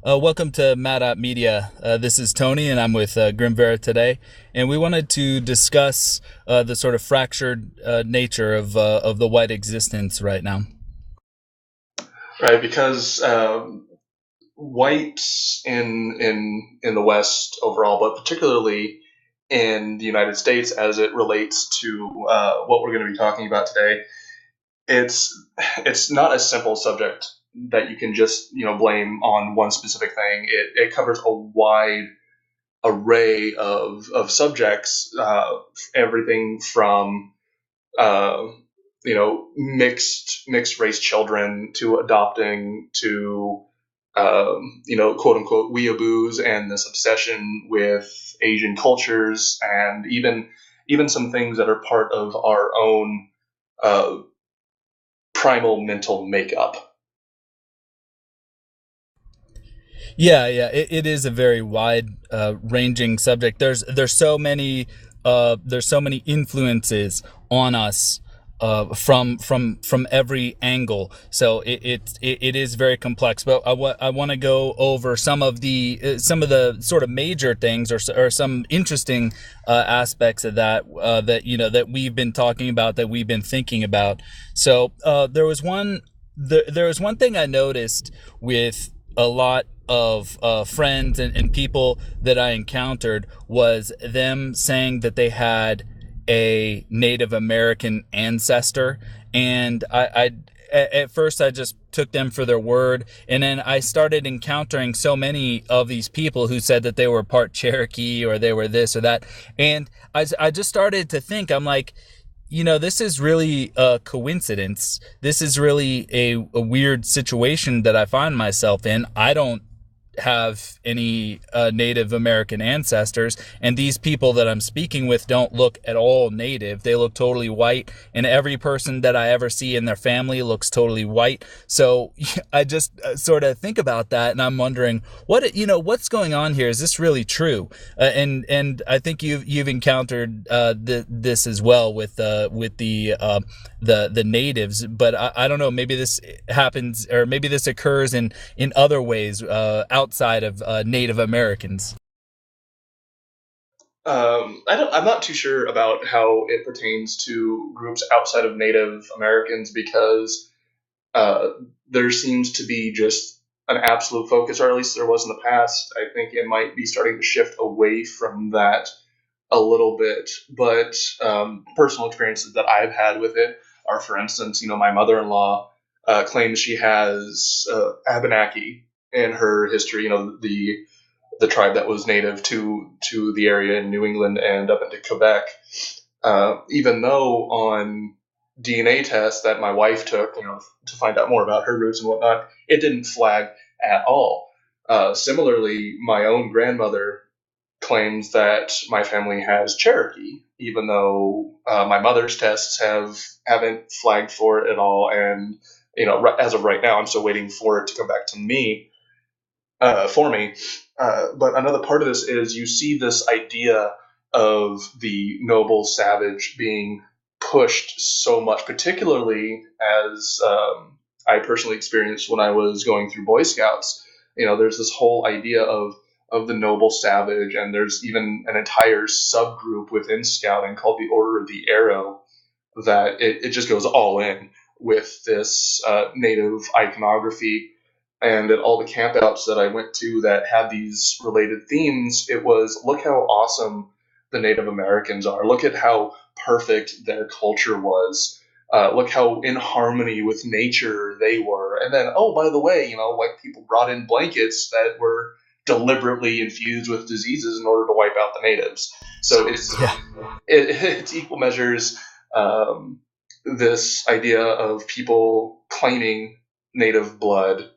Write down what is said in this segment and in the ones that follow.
Welcome to Mad Media. This is Tony, and I'm with Grimvera today, and we wanted to discuss the sort of fractured nature of the white existence right now. Right? Because whites in the West overall, but particularly in the United States as it relates to what we're going to be talking about today, it's it's not a simple subject that you can just blame on one specific thing. It covers a wide array of subjects, everything from uh, mixed race children to adopting to quote unquote weeaboos and this obsession with Asian cultures and even some things that are part of our own uh, primal mental makeup. Yeah, it is a very wide ranging subject. There's so many influences on us from every angle. So it is very complex. But I want to go over some of the sort of major things or some interesting aspects of that that we've been talking about, that we've been thinking about. So there was one thing I noticed with a lot of friends and people that I encountered, was them saying that they had a Native American ancestor. And at first I just took them for their word, and then I started encountering so many of these people who said that they were part Cherokee or they were this or that. And I just started to think, I'm like, this is really a coincidence. This is really a weird situation that I find myself in. I don't have any Native American ancestors, and these people that I'm speaking with don't look at all Native. They look totally white, and every person that I ever see in their family looks totally white. So I just sort of think about that, and I'm wondering what's going on here. Is this really true? And I think you've encountered this as well with the natives, but I don't know. Maybe this happens, or maybe this occurs in other ways outside of Native Americans. I'm not too sure about how it pertains to groups outside of Native Americans because uh, there seems to be just an absolute focus, or at least there was in the past. I think it might be starting to shift away from that a little bit. But personal experiences that I've had with it are, for instance, my mother-in-law claims she has Abenaki in her history. The tribe that was native to the area in New England and up into Quebec. Even though on DNA tests that my wife took, to find out more about her roots and whatnot, it didn't flag at all. Similarly, my own grandmother claims that my family has Cherokee, even though my mother's tests haven't flagged for it at all. And as of right now, I'm still waiting for it to come back to me for me. But another part of this is you see this idea of the noble savage being pushed so much, particularly as I personally experienced when I was going through Boy Scouts. There's this whole idea of the noble savage, and there's even an entire subgroup within Scouting called the Order of the Arrow that it just goes all in with this native iconography. And at all the campouts that I went to that had these related themes, it was, look how awesome the Native Americans are. Look at how perfect their culture was. Look how in harmony with nature they were. And then, oh, by the way, white people brought in blankets that were deliberately infused with diseases in order to wipe out the natives. So Yeah. it's equal measures, this idea of people claiming native blood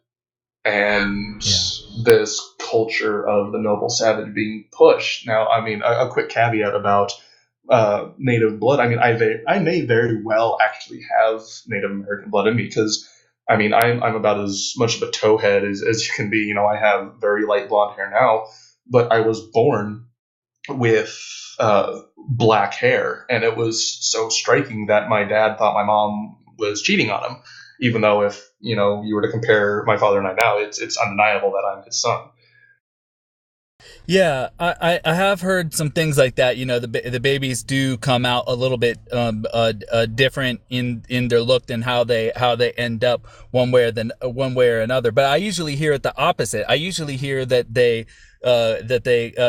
and Yeah. this culture of the noble savage being pushed. Now, I mean, a quick caveat about native blood. I mean, I may very well actually have Native American blood in me because, I mean, I'm about as much of a towhead as you can be. I have very light blonde hair now, but I was born with black hair, and it was so striking that my dad thought my mom was cheating on him. even though if you were to compare my father and I now, it's undeniable that I'm his son. Yeah, I have heard some things like that. The babies do come out a little bit different in their look than how they end up one way or another. But I usually hear it the opposite. I usually hear that they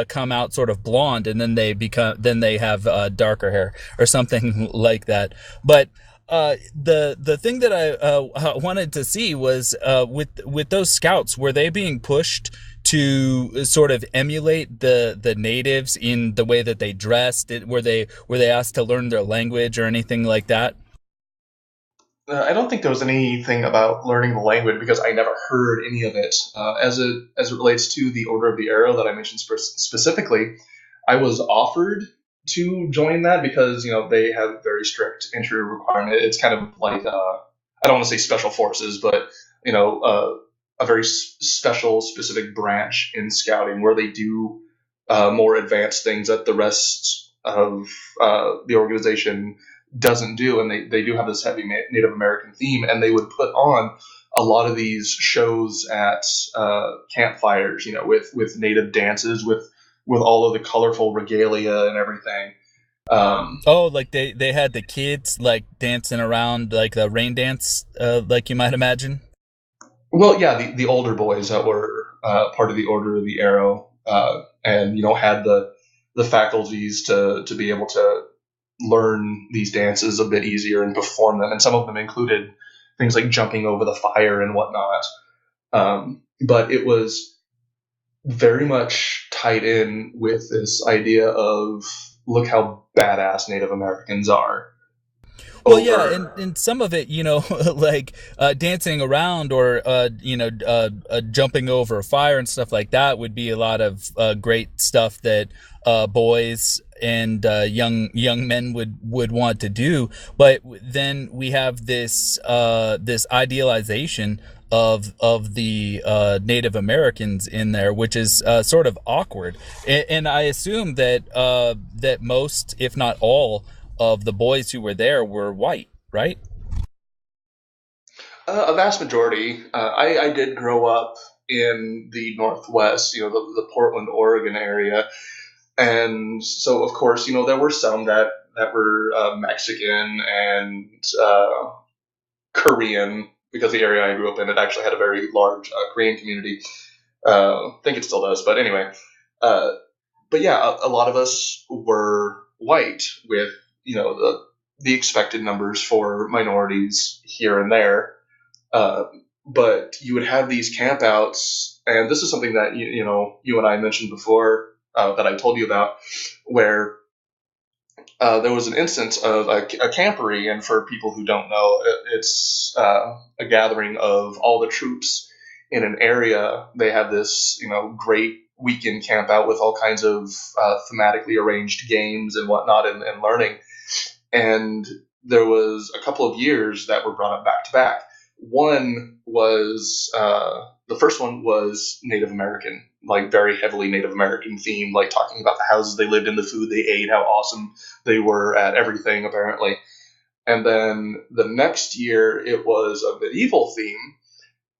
come out sort of blonde, and then they have darker hair or something like that. But the thing that I wanted to see was with those scouts, were they being pushed to sort of emulate the natives in the way that they dressed? Were they asked to learn their language or anything like that? I don't think there was anything about learning the language because I never heard any of it. As it relates to the Order of the Arrow that I mentioned specifically, I was offered to join that because they have very strict entry requirement. It's kind of like I don't want to say special forces, but a very special specific branch in scouting where they do more advanced things that the rest of the organization doesn't do, and they do have this heavy Native American theme, and they would put on a lot of these shows at campfires, with native dances, with all of the colorful regalia and everything. Oh, like they had the kids like dancing around like the rain dance, like you might imagine. Well, yeah, the older boys that were part of the Order of the Arrow, and had the faculties to be able to learn these dances a bit easier and perform them, and some of them included things like jumping over the fire and whatnot. But it was very much tied in with this idea of look how badass Native Americans are Well, yeah, and, over. and some of it, like dancing around or jumping over a fire and stuff like that would be a lot of great stuff that boys and young men would want to do. But then we have this idealization of the Native Americans in there, which is sort of awkward. And I assume that most, if not all, of the boys who were there were white, right? A vast majority. I did grow up in the Northwest, the Portland, Oregon area, and so of course, there were some that were Mexican and Korean because the area I grew up in it actually had a very large Korean community. I think it still does, but anyway. Uh, but yeah, a lot of us were white with the expected numbers for minorities here and there. Uh, but you would have these campouts, and this is something that you and I mentioned before, that I told you about, where there was an instance of a camporee, and for people who don't know, it's a gathering of all the troops in an area. They have this great weekend camp out with all kinds of thematically arranged games and whatnot, and learning. And there was a couple of years that were brought up back to back. One was the first one was Native American, like very heavily Native American themed, like talking about the houses they lived in, the food they ate, how awesome they were at everything apparently. And then the next year it was a medieval theme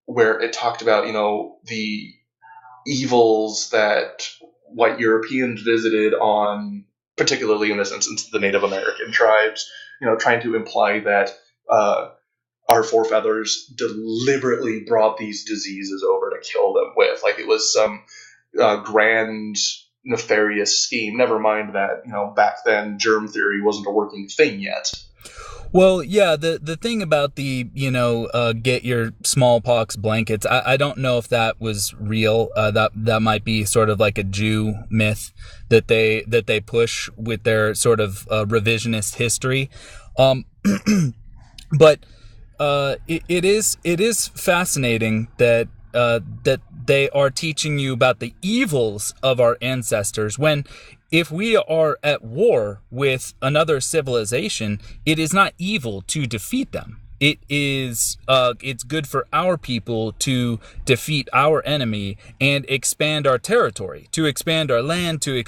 where it talked about the evils that white Europeans visited on, particularly in this instance, the Native American tribes. Trying to imply that our forefathers deliberately brought these diseases over to kill them with, like it was some grand nefarious scheme. Never mind that back then germ theory wasn't a working thing yet. Well, yeah, the thing about the get your smallpox blankets, I don't know if that was real. That might be sort of like a Jew myth that they push with their sort of revisionist history. Um, but it is fascinating that they are teaching you about the evils of our ancestors when, if we are at war with another civilization, it is not evil to defeat them. It's good for our people to defeat our enemy and expand our territory, to expand our land, to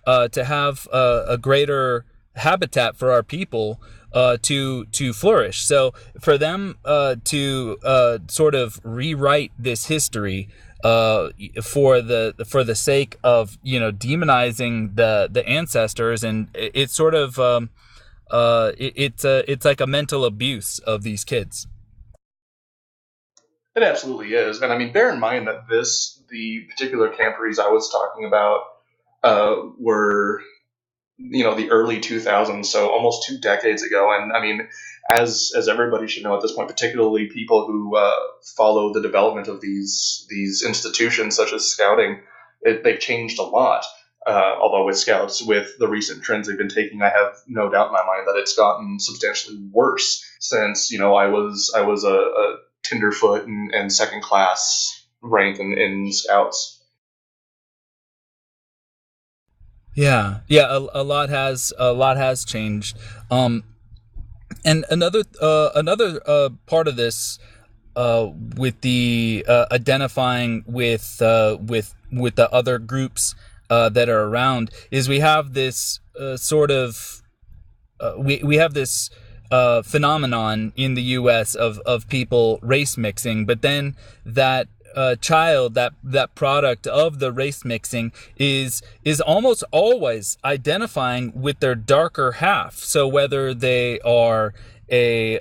have a greater habitat for our people, to flourish. So for them to sort of rewrite this history for the sake of demonizing the ancestors, and it's sort of it's like a mental abuse of these kids. It absolutely is, and I mean, bear in mind that the particular camperies I was talking about were the early 2000s, so almost 2 decades ago. And I mean, as everybody should know at this point, particularly people who follow the development of these institutions such as scouting, they've changed a lot. Although with scouts, with the recent trends they've been taking, I have no doubt in my mind that it's gotten substantially worse since I was a tenderfoot and second class rank in scouts. Yeah, yeah, a lot has changed. And another part of this, with the identifying with the other groups that are around, is we have this sort of we have this phenomenon in the U.S. of people race mixing, but then that child, that product of the race mixing is almost always identifying with their darker half. So whether they are a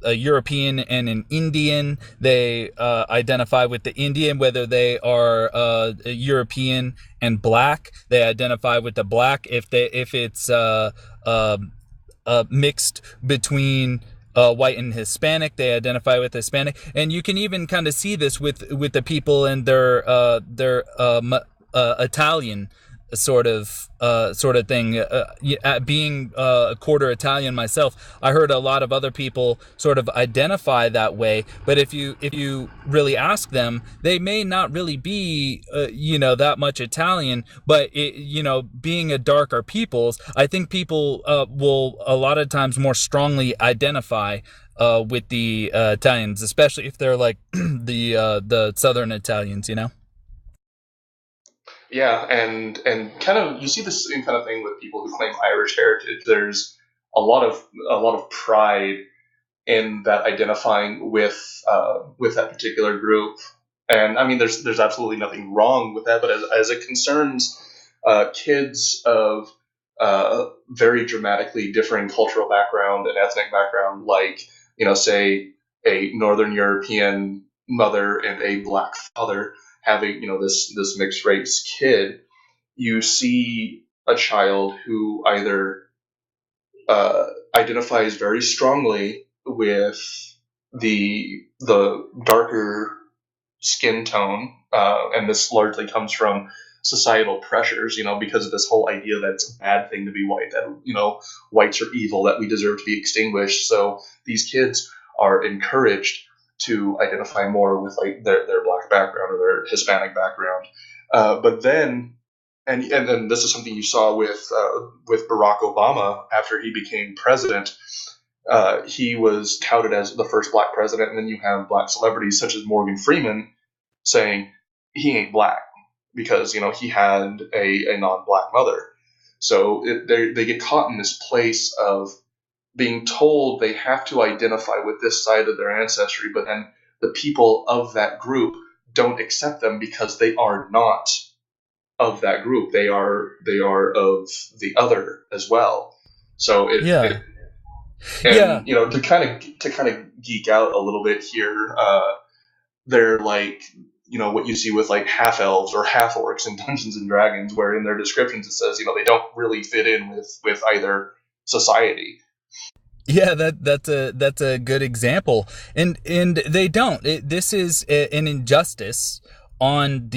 European and an Indian, they identify with the Indian. Whether they are a European and black, they identify with the black. If it's mixed between white and Hispanic, they identify with Hispanic. And you can even kind of see this with the people in their Italian sort of thing. Being a quarter Italian myself, I heard a lot of other people sort of identify that way. But if you really ask them, they may not really be that much Italian. But being a darker peoples, I think people will a lot of times more strongly identify with the Italians, especially if they're like the Southern Italians. Yeah, and kind of you see the same kind of thing with people who claim Irish heritage. There's a lot of pride in that identifying with that particular group, and I mean there's absolutely nothing wrong with that. But as it concerns kids of very dramatically differing cultural background and ethnic background, like say a Northern European mother and a black father having this mixed race kid, you see a child who either identifies very strongly with the darker skin tone, and this largely comes from societal pressures, because of this whole idea that it's a bad thing to be white, that whites are evil, that we deserve to be extinguished. So these kids are encouraged to identify more with like their black background or their Hispanic background. But then, and then this is something you saw with Barack Obama after he became president. He was touted as the first black president, and then you have black celebrities such as Morgan Freeman saying he ain't black because he had a non-black mother. So they get caught in this place of being told they have to identify with this side of their ancestry, but then the people of that group don't accept them because they are not of that group. They are of the other as well. So Yeah. and Yeah. to kind of geek out a little bit here, they're like what you see with like half elves or half orcs in Dungeons and Dragons, where in their descriptions it says they don't really fit in with either society. Yeah, that's a good example, and they don't. This is an injustice on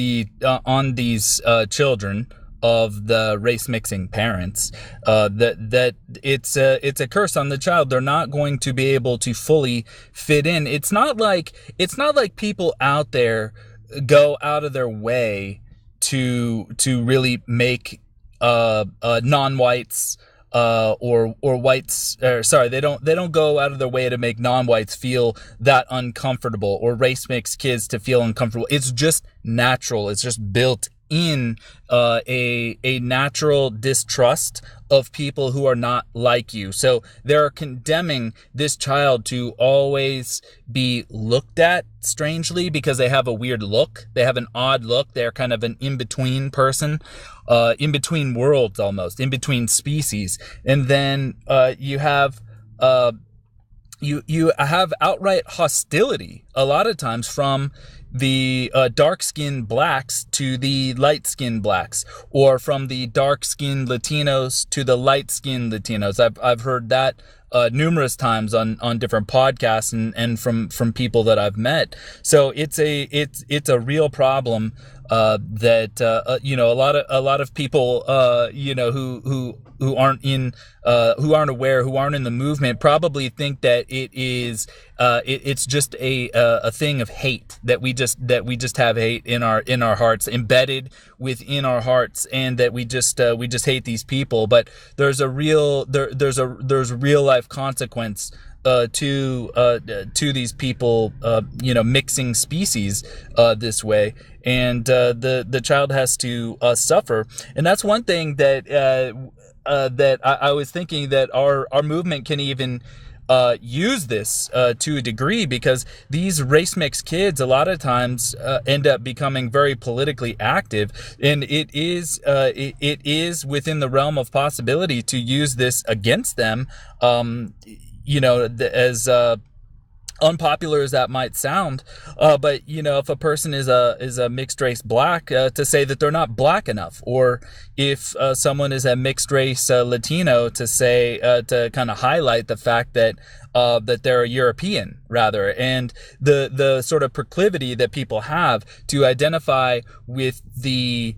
on these children of the race mixing parents. That it's a curse on the child. They're not going to be able to fully fit in. It's not like people out there go out of their way to really make non-whites or whites, or sorry, they don't go out of their way to make non-whites feel that uncomfortable, or race mixed kids to feel uncomfortable. It's just natural. It's just built in a natural distrust of people who are not like you. So they're condemning this child to always be looked at strangely because they have a weird look. They have an odd look. They're kind of an in-between person, in between worlds almost, in between species. And then you have you have outright hostility a lot of times from the dark-skinned blacks to the light-skinned blacks, or from the dark-skinned Latinos to the light-skinned Latinos. I've heard that numerous times on different podcasts and from people that I've met. So it's a real problem that a lot of people who aren't aware, who aren't in the movement, probably think that it's just a thing of hate, that we just have hate in our hearts, embedded within our hearts, and that we just hate these people. But there's real life consequence to these people mixing species this way, and the child has to suffer. And that's one thing that I was thinking that our movement can even use this to a degree, because these race mixed kids a lot of times end up becoming very politically active, and it is within the realm of possibility to use this against them. As unpopular as that might sound, but if a person is a mixed race black, to say that they're not black enough, or if someone is a mixed race Latino, to say to kind of highlight the fact that they're a European rather, and the sort of proclivity that people have to identify with the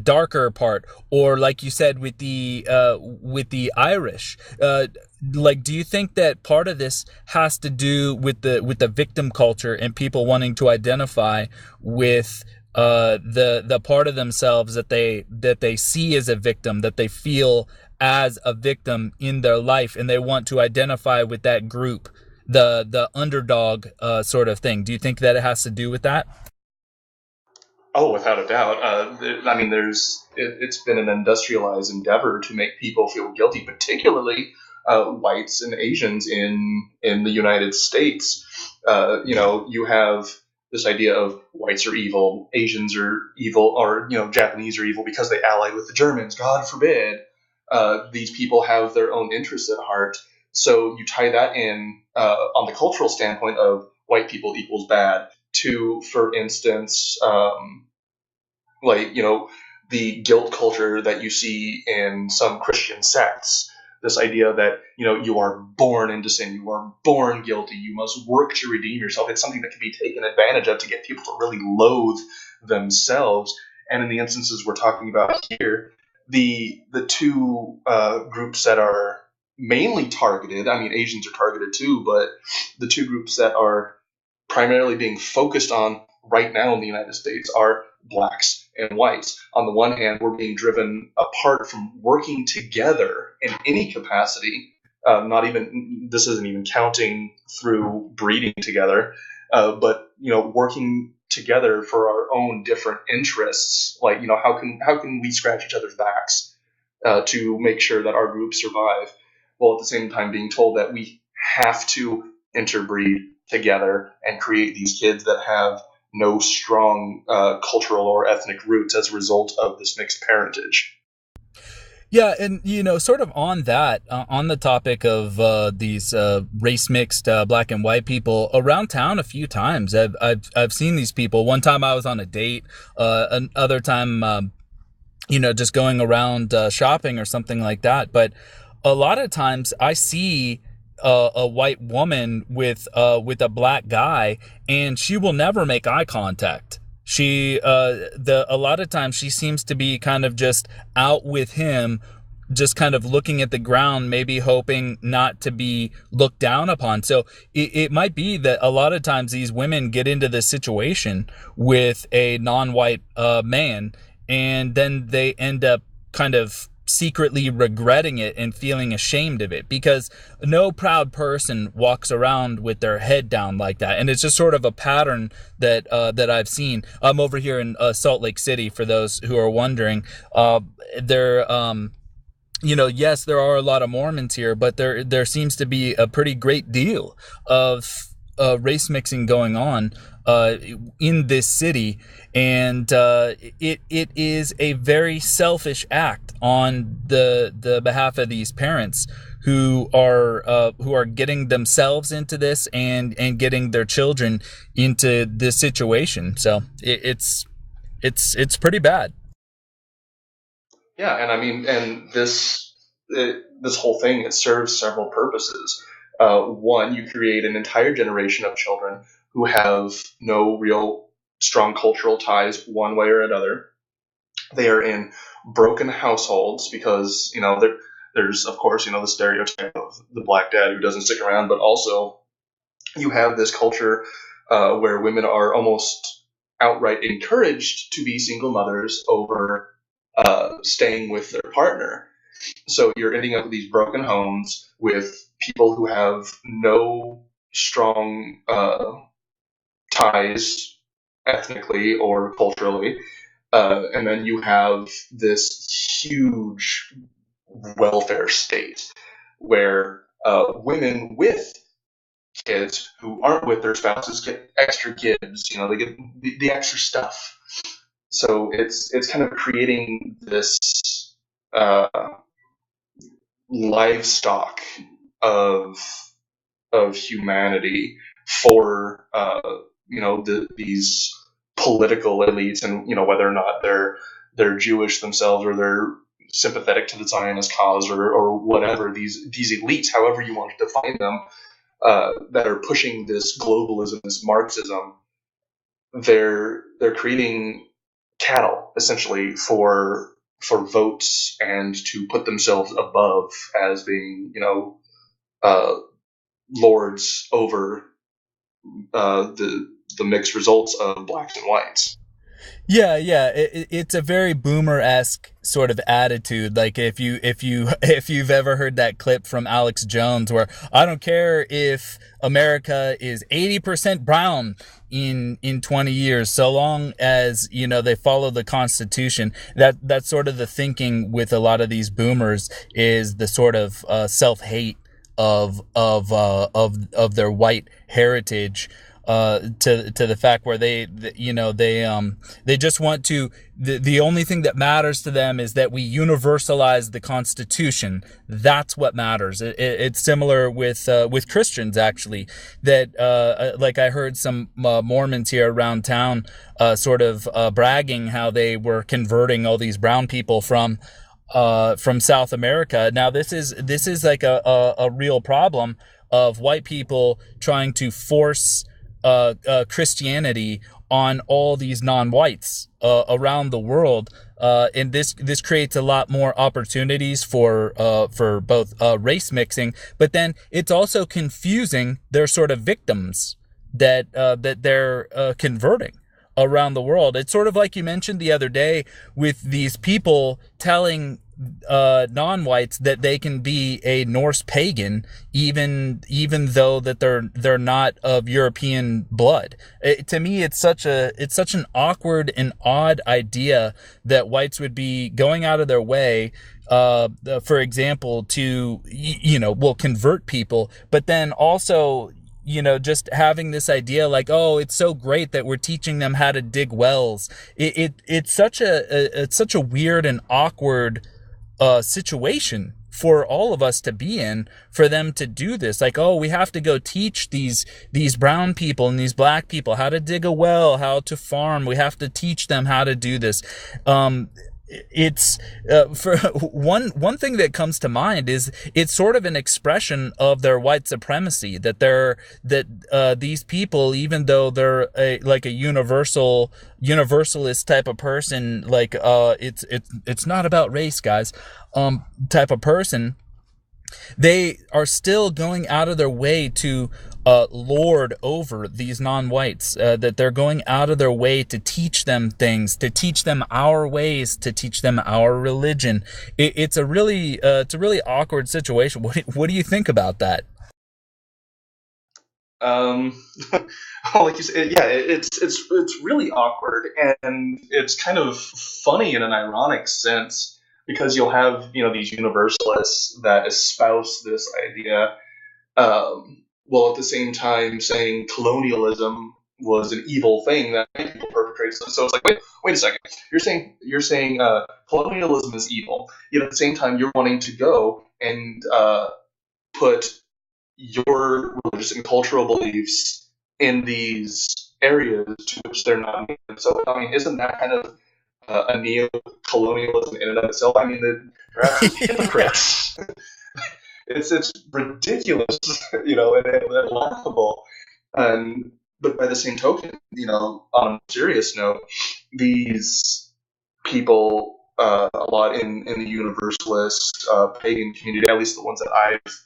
darker part, or like you said, with the Irish. Do you think that part of this has to do with the victim culture and people wanting to identify with the part of themselves that they see as a victim, that they feel as a victim in their life, and they want to identify with that group, the underdog sort of thing? Do you think that it has to do with that? Oh, without a doubt. It's been an industrialized endeavor to make people feel guilty, particularly whites and Asians in the United States. You have this idea of whites are evil, Asians are evil, or Japanese are evil because they allied with the Germans. God forbid. These people have their own interests at heart. So you tie that in on the cultural standpoint of white people equals bad, to, for instance, the guilt culture that you see in some Christian sects. This idea that, you are born into sin, you are born guilty, you must work to redeem yourself. It's something that can be taken advantage of to get people to really loathe themselves. And in the instances we're talking about here, the two groups that are mainly targeted, Asians are targeted too, but the two groups that are primarily being focused on right now in the United States are blacks and whites. On the one hand, we're being driven apart from working together in any capacity. This isn't even counting through breeding together, but working together for our own different interests. How can we scratch each other's backs to make sure that our groups survive, while at the same time being told that we have to interbreed together and create these kids that have no strong cultural or ethnic roots as a result of this mixed parentage. Yeah, and sort of on that, on the topic of these race mixed black and white people around town, a few times I've seen these people. One time I was on a date, another time just going around shopping or something like that. But a lot of times I see a white woman with a black guy, and she will never make eye contact. A lot of times she seems to be kind of just out with him, just kind of looking at the ground, maybe hoping not to be looked down upon. So it might be that a lot of times these women get into this situation with a non-white man, and then they end up kind of secretly regretting it and feeling ashamed of it, because no proud person walks around with their head down like that. And it's just sort of a pattern that I've seen. I'm over here in Salt Lake City, for those who are wondering. There yes, there are a lot of Mormons here, but there seems to be a pretty great deal of race mixing going on in this city, and it is a very selfish act on the behalf of these parents who are getting themselves into this and getting their children into this situation. So it's pretty bad. Yeah, and I mean, and this whole thing, it serves several purposes. One, you create an entire generation of children who have no real strong cultural ties one way or another. They are in broken households because there's of course the stereotype of the black dad who doesn't stick around, but also you have this culture where women are almost outright encouraged to be single mothers over staying with their partner. So you're ending up with these broken homes with people who have no strong ties ethnically or culturally. And then you have this huge welfare state where women with kids who aren't with their spouses get extra gifts. They get the extra stuff. So it's kind of creating this uh, livestock of humanity for these political elites, and whether or not they're Jewish themselves or they're sympathetic to the Zionist cause or whatever, these elites, however you want to define them, that are pushing this globalism, this Marxism. They're creating cattle essentially for votes and to put themselves above as being uh, lords over the mixed results of blacks and whites. Yeah, it's a very boomer-esque sort of attitude. Like if you've ever heard that clip from Alex Jones, where I don't care if America is 80% brown in 20 years, so long as they follow the Constitution. That's sort of the thinking with a lot of these boomers, is the sort of self-hate of their white heritage, to the fact where they just want to, the only thing that matters to them is that we universalize the Constitution. That's what matters. It's similar with Christians, actually, that like I heard some Mormons here around town sort of bragging how they were converting all these brown people from South America. Now this is like a real problem of white people trying to force Christianity on all these non-whites around the world, and this creates a lot more opportunities for both race mixing, but then it's also confusing their sort of victims that they're converting around the world. It's sort of like you mentioned the other day with these people telling non-whites that they can be a Norse pagan even though that they're not of European blood. To me, it's such an awkward and odd idea that whites would be going out of their way, for example, to will convert people, but then also just having this idea like, oh, it's so great that we're teaching them how to dig wells. It's such a weird and awkward situation for all of us to be in, for them to do this. Like, oh, we have to go teach these brown people and these black people how to dig a well, how to farm. We have to teach them how to do this. It's for one thing that comes to mind is it's sort of an expression of their white supremacy, that these people, even though they're like a universalist type of person, like it's not about race, guys, type of person, they are still going out of their way to lord over these non-whites, that they're going out of their way to teach them things, to teach them our ways, to teach them our religion. It's a really awkward situation. What do you think about that? Um, well, like you said, yeah, it's really awkward, and it's kind of funny in an ironic sense because you'll have these universalists that espouse this idea, while at the same time saying colonialism was an evil thing that people perpetrated. So it's like, wait a second, you're saying colonialism is evil, yet at the same time you're wanting to go and put your religious and cultural beliefs in these areas to which they're not needed. So, I mean, isn't that kind of a neo-colonialism in and of itself? I mean, they're absolute Yeah. hypocrites. It's ridiculous, and laughable. And but by the same token, on a serious note, these people, a lot in the universalist pagan community, at least the ones that I've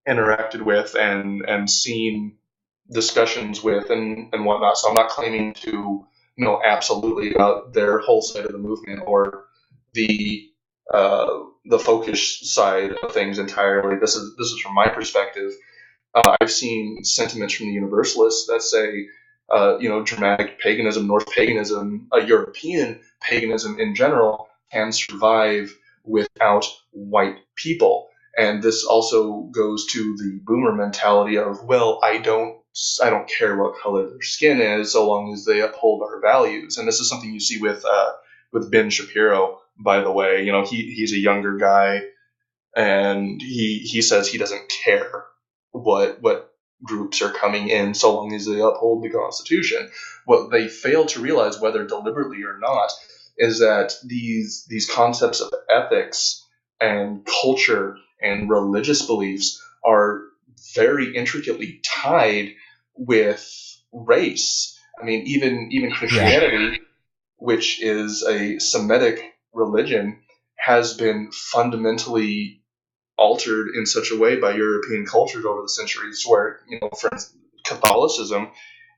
interacted with and seen discussions with and whatnot. So I'm not claiming to know absolutely about their whole side of the movement or the the focus side of things entirely. This is from my perspective. I've seen sentiments from the Universalists that say, Germanic paganism, North paganism, European paganism in general can survive without white people. And this also goes to the boomer mentality of, well, I don't care what color their skin is, so long as they uphold our values. And this is something you see with Ben Shapiro, by the way. He's a younger guy, and he says he doesn't care what groups are coming in so long as they uphold the Constitution. What they fail to realize, whether deliberately or not, is that these concepts of ethics and culture and religious beliefs are very intricately tied with race. I mean, even Yeah. Christianity, which is a Semitic religion, has been fundamentally altered in such a way by European cultures over the centuries, where, for instance, Catholicism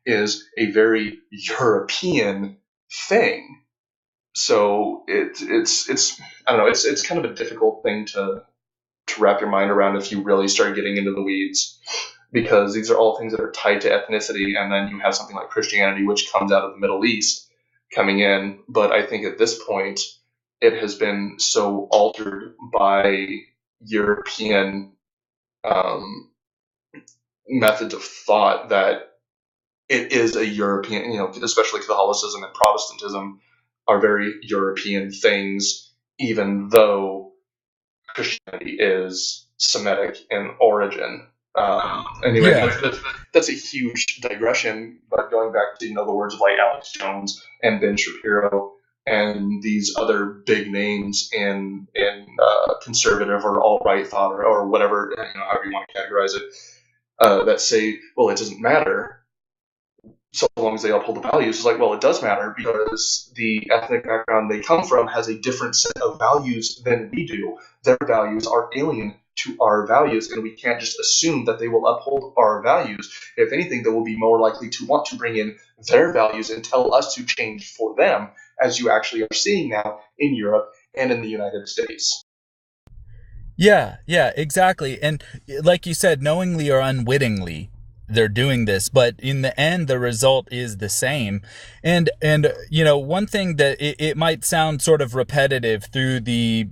is a very European thing. So it's I don't know, it's kind of a difficult thing to wrap your mind around if you really start getting into the weeds, because these are all things that are tied to ethnicity, and then you have something like Christianity, which comes out of the Middle East, coming in. But I think at this point, it has been so altered by European um, methods of thought that it is a European, especially Catholicism and Protestantism are very European things, even though Christianity is Semitic in origin. Anyway, Yeah. that's a huge digression, but going back to the words of like Alex Jones and Ben Shapiro and these other big names in conservative or alt right thought, or whatever, however you want to categorize it, that say, well, it doesn't matter so long as they uphold the values. It's like, well, it does matter because the ethnic background they come from has a different set of values than we do. Their values are alien to our values, and we can't just assume that they will uphold our values. If anything, they will be more likely to want to bring in their values and tell us to change for them, as you actually are seeing now in Europe and in the United States. Yeah, yeah, exactly. And like you said, knowingly or unwittingly, they're doing this, but in the end, the result is the same. And one thing that it might sound sort of repetitive through the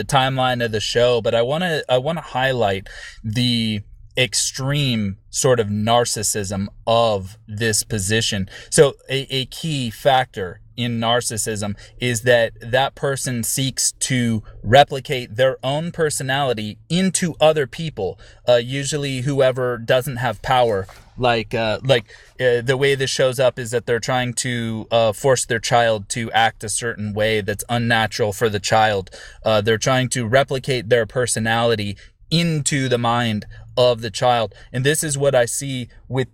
timeline of the show, but I want to highlight the extreme sort of narcissism of this position. So a key factor in narcissism is that that person seeks to replicate their own personality into other people, usually whoever doesn't have power. The way this shows up is that they're trying to force their child to act a certain way that's unnatural for the child. They're trying to replicate their personality into the mind of the child. And this is what I see with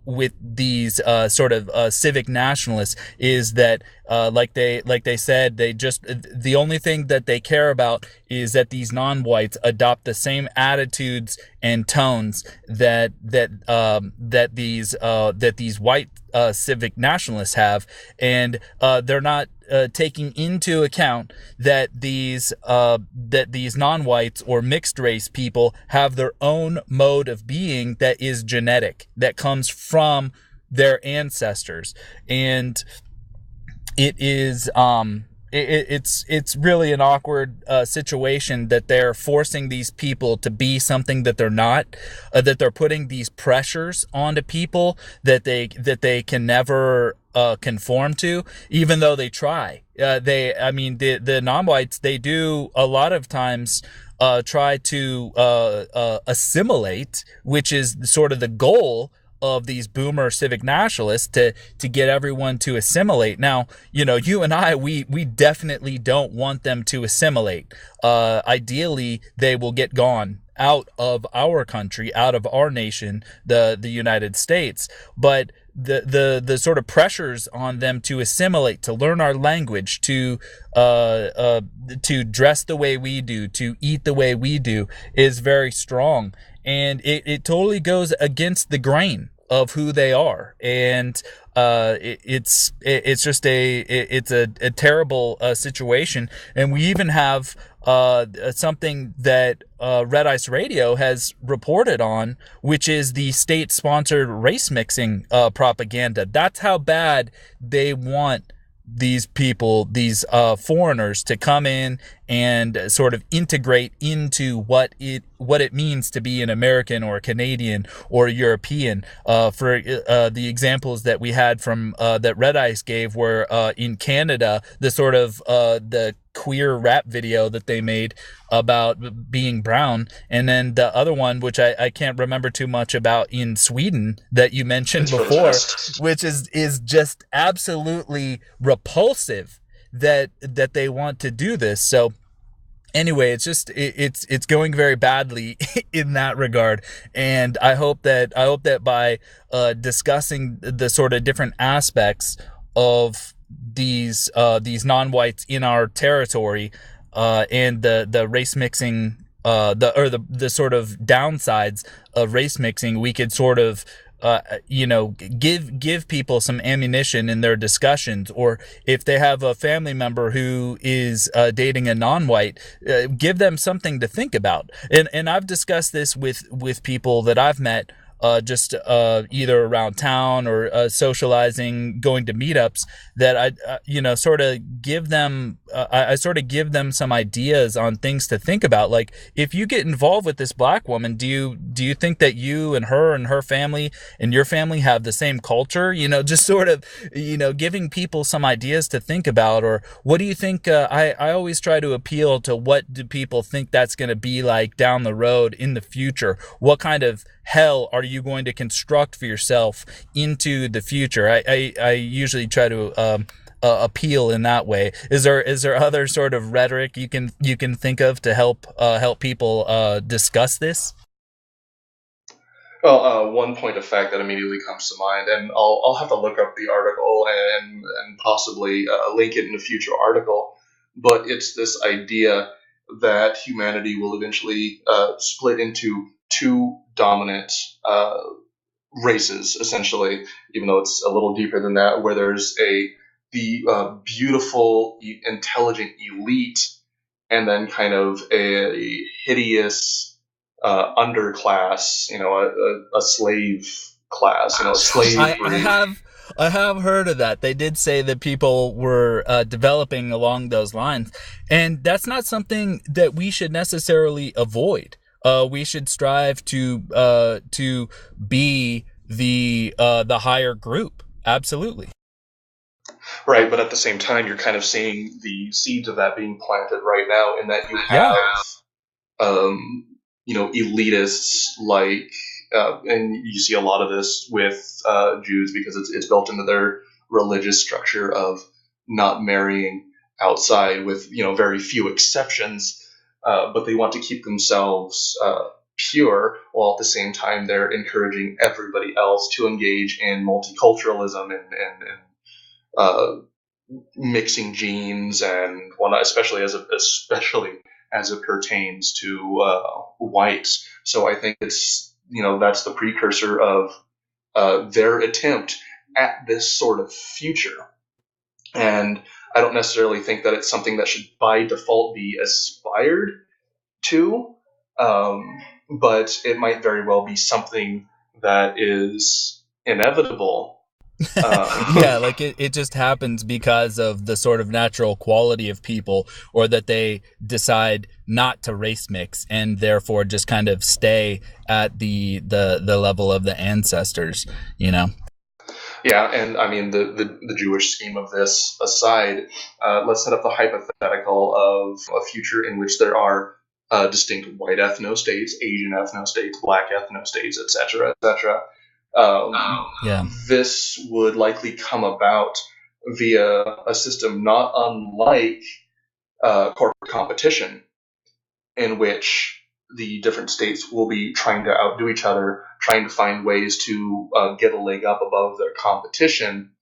with these sort of civic nationalists, is that like they said, they just, the only thing that they care about is that these non-whites adopt the same attitudes and tones that these white civic nationalists have, and they're not taking into account that these non-whites or mixed race people have their own mode of being that is genetic, that comes from their ancestors. And it is it's really an awkward situation that they're forcing these people to be something that they're not, that they're putting these pressures onto people that they can never conform to, even though they try. The non-whites, they do a lot of times try to assimilate, which is sort of the goal of these boomer civic nationalists, to get everyone to assimilate. Now, you and I, we definitely don't want them to assimilate. Ideally, they will get gone out of our country, out of our nation, the United States. But the sort of pressures on them to assimilate, to learn our language, to dress the way we do, to eat the way we do, is very strong. And it totally goes against the grain of who they are. And it's just a terrible situation. And we even have something that Red Ice Radio has reported on, which is the state-sponsored race mixing propaganda. That's how bad they want these people, these foreigners, to come in and sort of integrate into what it means to be an American or a Canadian or a European. For the examples that we had from that Red Ice gave were in Canada, the sort of the queer rap video that they made about being brown, and then the other one, which I can't remember too much about, in Sweden, that you mentioned before, which is just absolutely repulsive that they want to do this. So anyway, it's going very badly in that regard. And I hope that by discussing the sort of different aspects of these non-whites in our territory, and the race mixing, the sort of downsides of race mixing, we could sort of give people some ammunition in their discussions. Or if they have a family member who is dating a non-white, give them something to think about. And I've discussed this with people that I've met, just either around town or socializing, going to meetups, that I sort of give them I sort of give them some ideas on things to think about. Like, if you get involved with this black woman, do you think that you and her family and your family have the same culture? Just sort of giving people some ideas to think about. Or what do you think? I always try to appeal to, what do people think that's going to be like down the road in the future? What kind of hell are you going to construct for yourself into the future? I usually try to appeal in that way. Is there other sort of rhetoric you can think of to help people discuss this? Well, one point of fact that immediately comes to mind, and I'll have to look up the article and possibly link it in a future article, but it's this idea that humanity will eventually split into two dominant races, essentially, even though it's a little deeper than that, where there's the beautiful, intelligent elite, and then kind of a hideous underclass, a slave class, slave breed. I have heard of that. They did say that people were developing along those lines, and that's not something that we should necessarily avoid. We should strive to be the higher group. Absolutely. Right, but at the same time, you're kind of seeing the seeds of that being planted right now, in that you have, elitists like, and you see a lot of this with Jews, because it's built into their religious structure of not marrying outside, with very few exceptions. but they want to keep themselves pure, while at the same time they're encouraging everybody else to engage in multiculturalism and mixing genes and whatnot, especially as it pertains to whites. So I think it's that's the precursor of their attempt at this sort of future. And I don't necessarily think that it's something that should by default be aspired to, but it might very well be something that is inevitable. Yeah, like it just happens because of the sort of natural quality of people, or that they decide not to race mix and therefore just kind of stay at the level of the ancestors, Yeah, and I mean the Jewish scheme of this aside, let's set up the hypothetical of a future in which there are distinct white ethno-states, Asian ethno-states, black ethno-states, etc., etc. Yeah. This would likely come about via a system not unlike corporate competition, in which the different states will be trying to outdo each other, trying to find ways to get a leg up above their competition,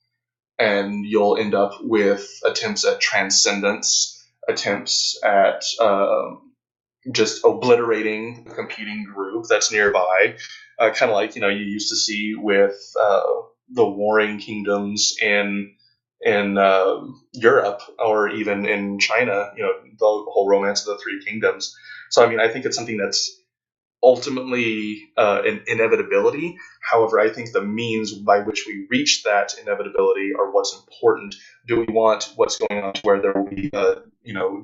and you'll end up with attempts at transcendence, attempts at just obliterating the competing group that's nearby, kind of like you used to see with the warring kingdoms in Europe, or even in China. The whole romance of the Three Kingdoms. So I mean, I think it's something that's ultimately an inevitability. However, I think the means by which we reach that inevitability are what's important. Do we want what's going on to where there will be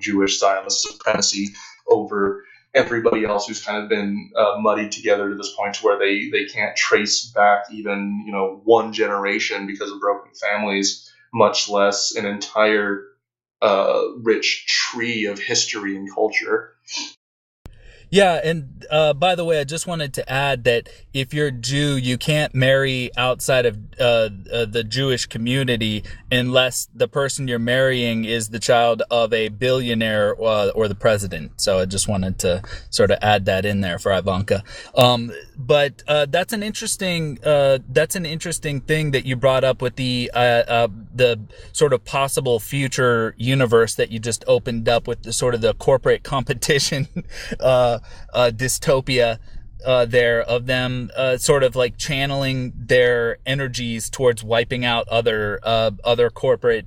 Jewish Zionist supremacy over everybody else who's kind of been muddied together to this point to where they can't trace back even one generation because of broken families, much less an entire rich tree of history and culture? Yeah, and by the way, I just wanted to add that if you're Jew, you can't marry outside of the Jewish community unless the person you're marrying is the child of a billionaire or the president. So I just wanted to sort of add that in there for Ivanka. But that's an interesting thing that you brought up with the sort of possible future universe that you just opened up with the sort of the corporate competition dystopia there of them sort of like channeling their energies towards wiping out other corporate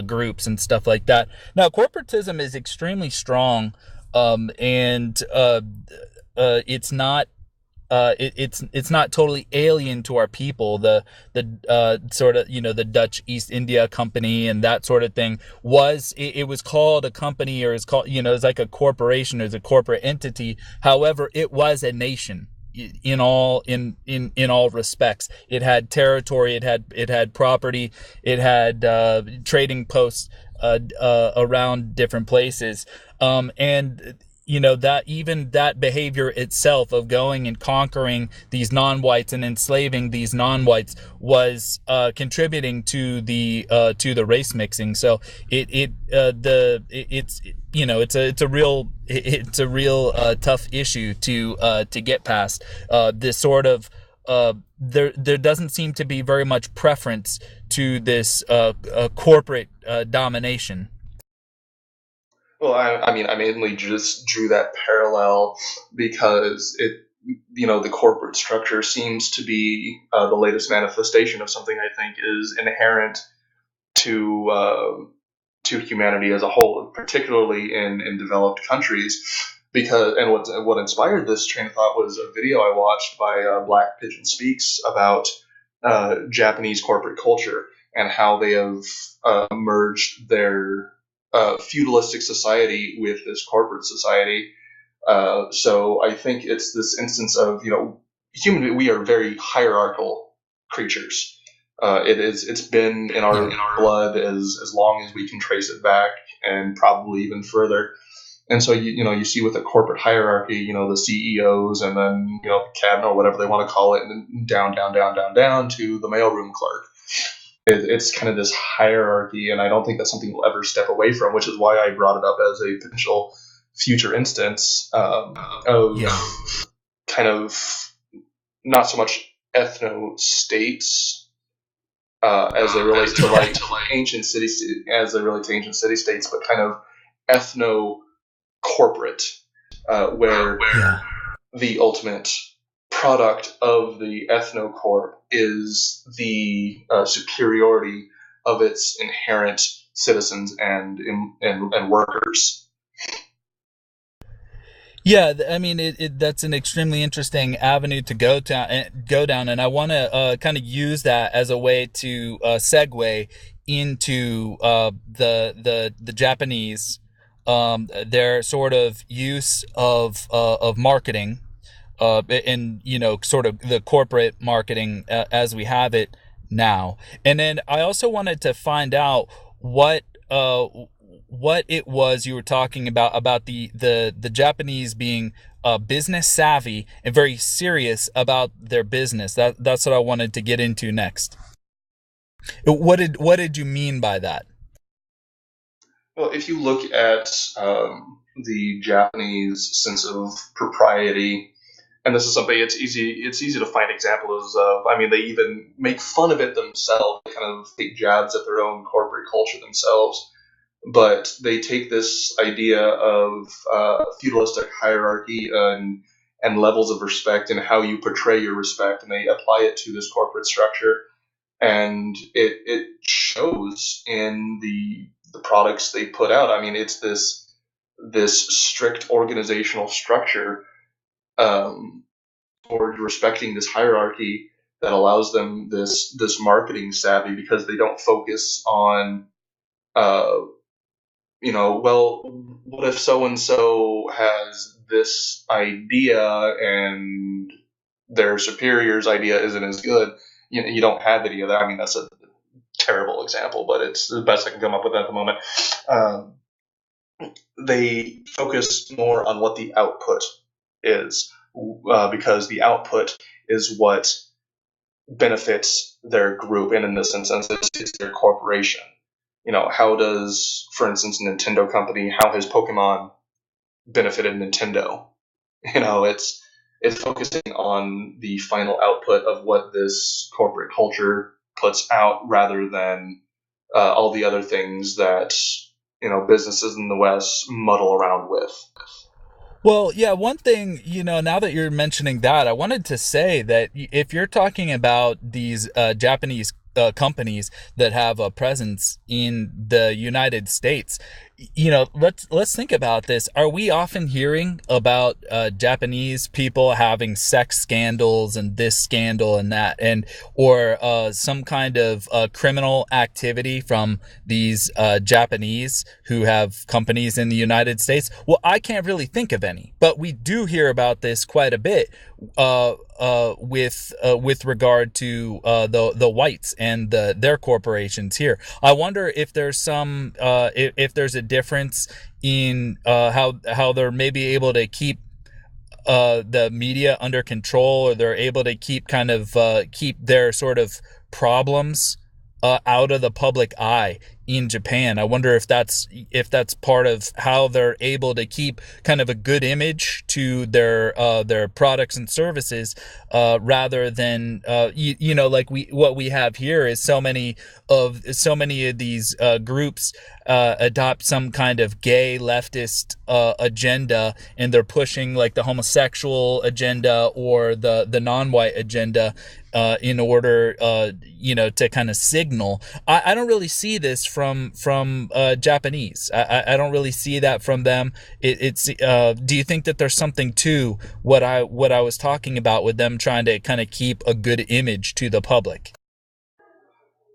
groups and stuff like that. Now, corporatism is extremely strong, and it's not it's not totally alien to our people. The sort of the Dutch East India Company and that sort of thing it was called a company, or it's called it's like a corporation, it's a corporate entity. However, it was a nation in all respects. It had territory, it had property, it had trading posts around different places, and that even that behavior itself of going and conquering these non-whites and enslaving these non-whites was contributing to the race mixing. So it's a real tough issue to get past. This sort of there doesn't seem to be very much preference to this corporate domination. Well, I mean, I mainly just drew that parallel because the corporate structure seems to be the latest manifestation of something I think is inherent to humanity as a whole, particularly in developed countries. And what inspired this train of thought was a video I watched by Black Pigeon Speaks about Japanese corporate culture and how they have merged their feudalistic society with this corporate society. So I think it's this instance of we are very hierarchical creatures. It's been in our blood as long as we can trace it back, and probably even further. And so you see with the corporate hierarchy, the CEOs, and then the cabinet, or whatever they want to call it, and then down to the mailroom clerk. It's kind of this hierarchy, and I don't think that's something we'll ever step away from, which is why I brought it up as a potential future instance of kind of not so much ethno states as they relate to like ancient city as they relate to ancient city states, but kind of ethno corporate, where the ultimate product of the ethnocorp is the superiority of its inherent citizens and workers. Yeah, I mean, that's an extremely interesting avenue to go down, and I want to kind of use that as a way to segue into the Japanese, their sort of use of marketing, and sort of the corporate marketing as we have it now. And then I also wanted to find out uh, what it was you were talking about the Japanese being business savvy and very serious about their business. That's what I wanted to get into next. What did you mean by that? Well, if you look at the Japanese sense of propriety, and this is something it's easy to find examples of. I mean, they even make fun of it themselves. They kind of take jabs at their own corporate culture themselves. But they take this idea of feudalistic hierarchy and levels of respect and how you portray your respect, and they apply it to this corporate structure, and it shows in the products they put out. I mean, it's this strict organizational structure um, toward respecting this hierarchy that allows them this marketing savvy, because they don't focus on uh, well, what if so and so has this idea and their superior's idea isn't as good? You don't have any of that. I mean, that's a terrible example, but it's the best I can come up with at the moment. Um, they focus more on what the output is, because the output is what benefits their group, and in this instance, it's their corporation. How does, for instance, Nintendo company, how has Pokemon benefited Nintendo? It's focusing on the final output of what this corporate culture puts out, rather than all the other things that businesses in the West muddle around with. Well, yeah, one thing, now that you're mentioning that, I wanted to say that if you're talking about these Japanese companies that have a presence in the United States, let's think about this. Are we often hearing about Japanese people having sex scandals and this scandal and that, and or some kind of criminal activity from these Japanese who have companies in the United States? Well, I can't really think of any, but we do hear about this quite a bit with regard to the whites and their corporations here. I wonder if there's if there's a difference in how they're maybe able to keep the media under control, or they're able to keep keep their sort of problems out of the public eye in Japan. I wonder if that's part of how they're able to keep kind of a good image to their products and services, rather than like what we have here is so many of these groups adopt some kind of gay leftist agenda, and they're pushing like the homosexual agenda or the non-white agenda in order to kind of signal. I don't really see this from Japanese. I don't really see that from them. Do you think that there's something to what I was talking about with them trying to kind of keep a good image to the public?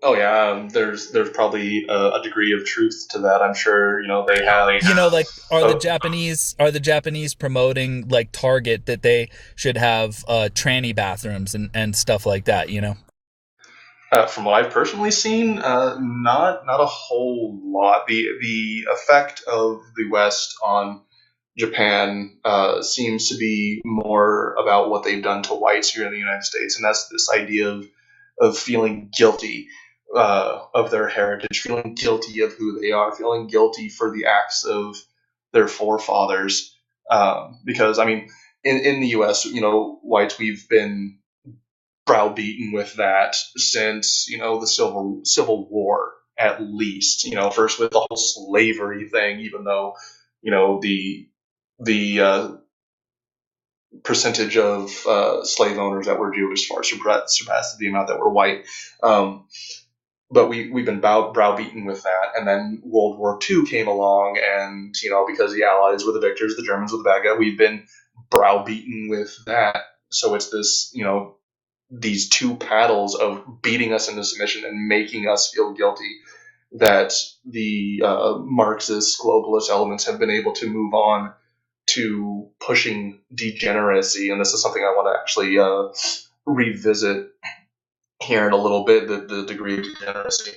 Oh yeah, there's probably a degree of truth to that. I'm sure they have. Like are the Japanese promoting like Target that they should have tranny bathrooms and stuff like that? From what I've personally seen, not a whole lot. The effect of the West on Japan seems to be more about what they've done to whites here in the United States, and that's this idea of feeling guilty of their heritage, feeling guilty of who they are, feeling guilty for the acts of their forefathers. Because I mean, in the U.S., whites, we've been browbeaten with that since the Civil War, at least. First with the whole slavery thing, even though the percentage of slave owners that were Jewish far surpassed the amount that were white. Um, but we've been browbeaten with that, and then World War II came along, and because the Allies were the victors, the Germans were the bad guy. We've been browbeaten with that. So it's this these two paddles of beating us into submission and making us feel guilty that the Marxist globalist elements have been able to move on to pushing degeneracy. And this is something I want to actually revisit here in a little bit, the degree of degeneracy.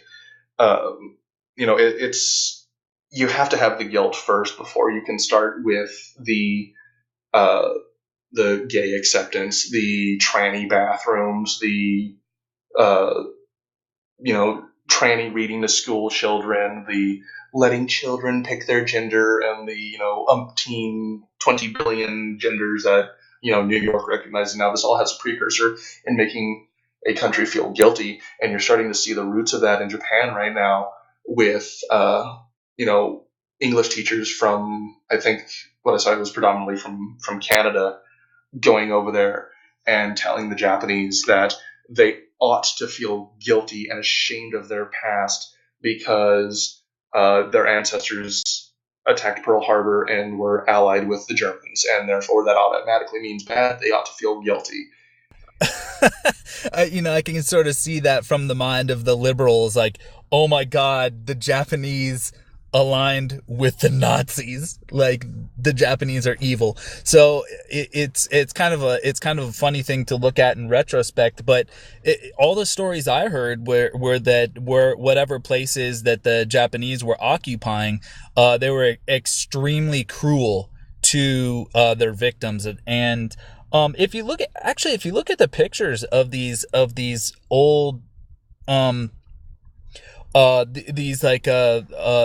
It's you have to have the guilt first before you can start with uh, the gay acceptance, the tranny bathrooms, the uh, tranny reading to school children, the letting children pick their gender, and the umpteen 20 billion genders that New York recognizes now. This all has a precursor in making a country feel guilty, and you're starting to see the roots of that in Japan right now with English teachers from, I think what I saw was predominantly from Canada, going over there and telling the Japanese that they ought to feel guilty and ashamed of their past because their ancestors attacked Pearl Harbor and were allied with the Germans, and therefore that automatically means bad. They ought to feel guilty. I can sort of see that from the mind of the liberals, like, oh my God, the Japanese aligned with the Nazis, like the Japanese are evil. So it's kind of a funny thing to look at in retrospect. But all the stories I heard were whatever places that the Japanese were occupying, they were extremely cruel to their victims. And if you look at the pictures of these old these like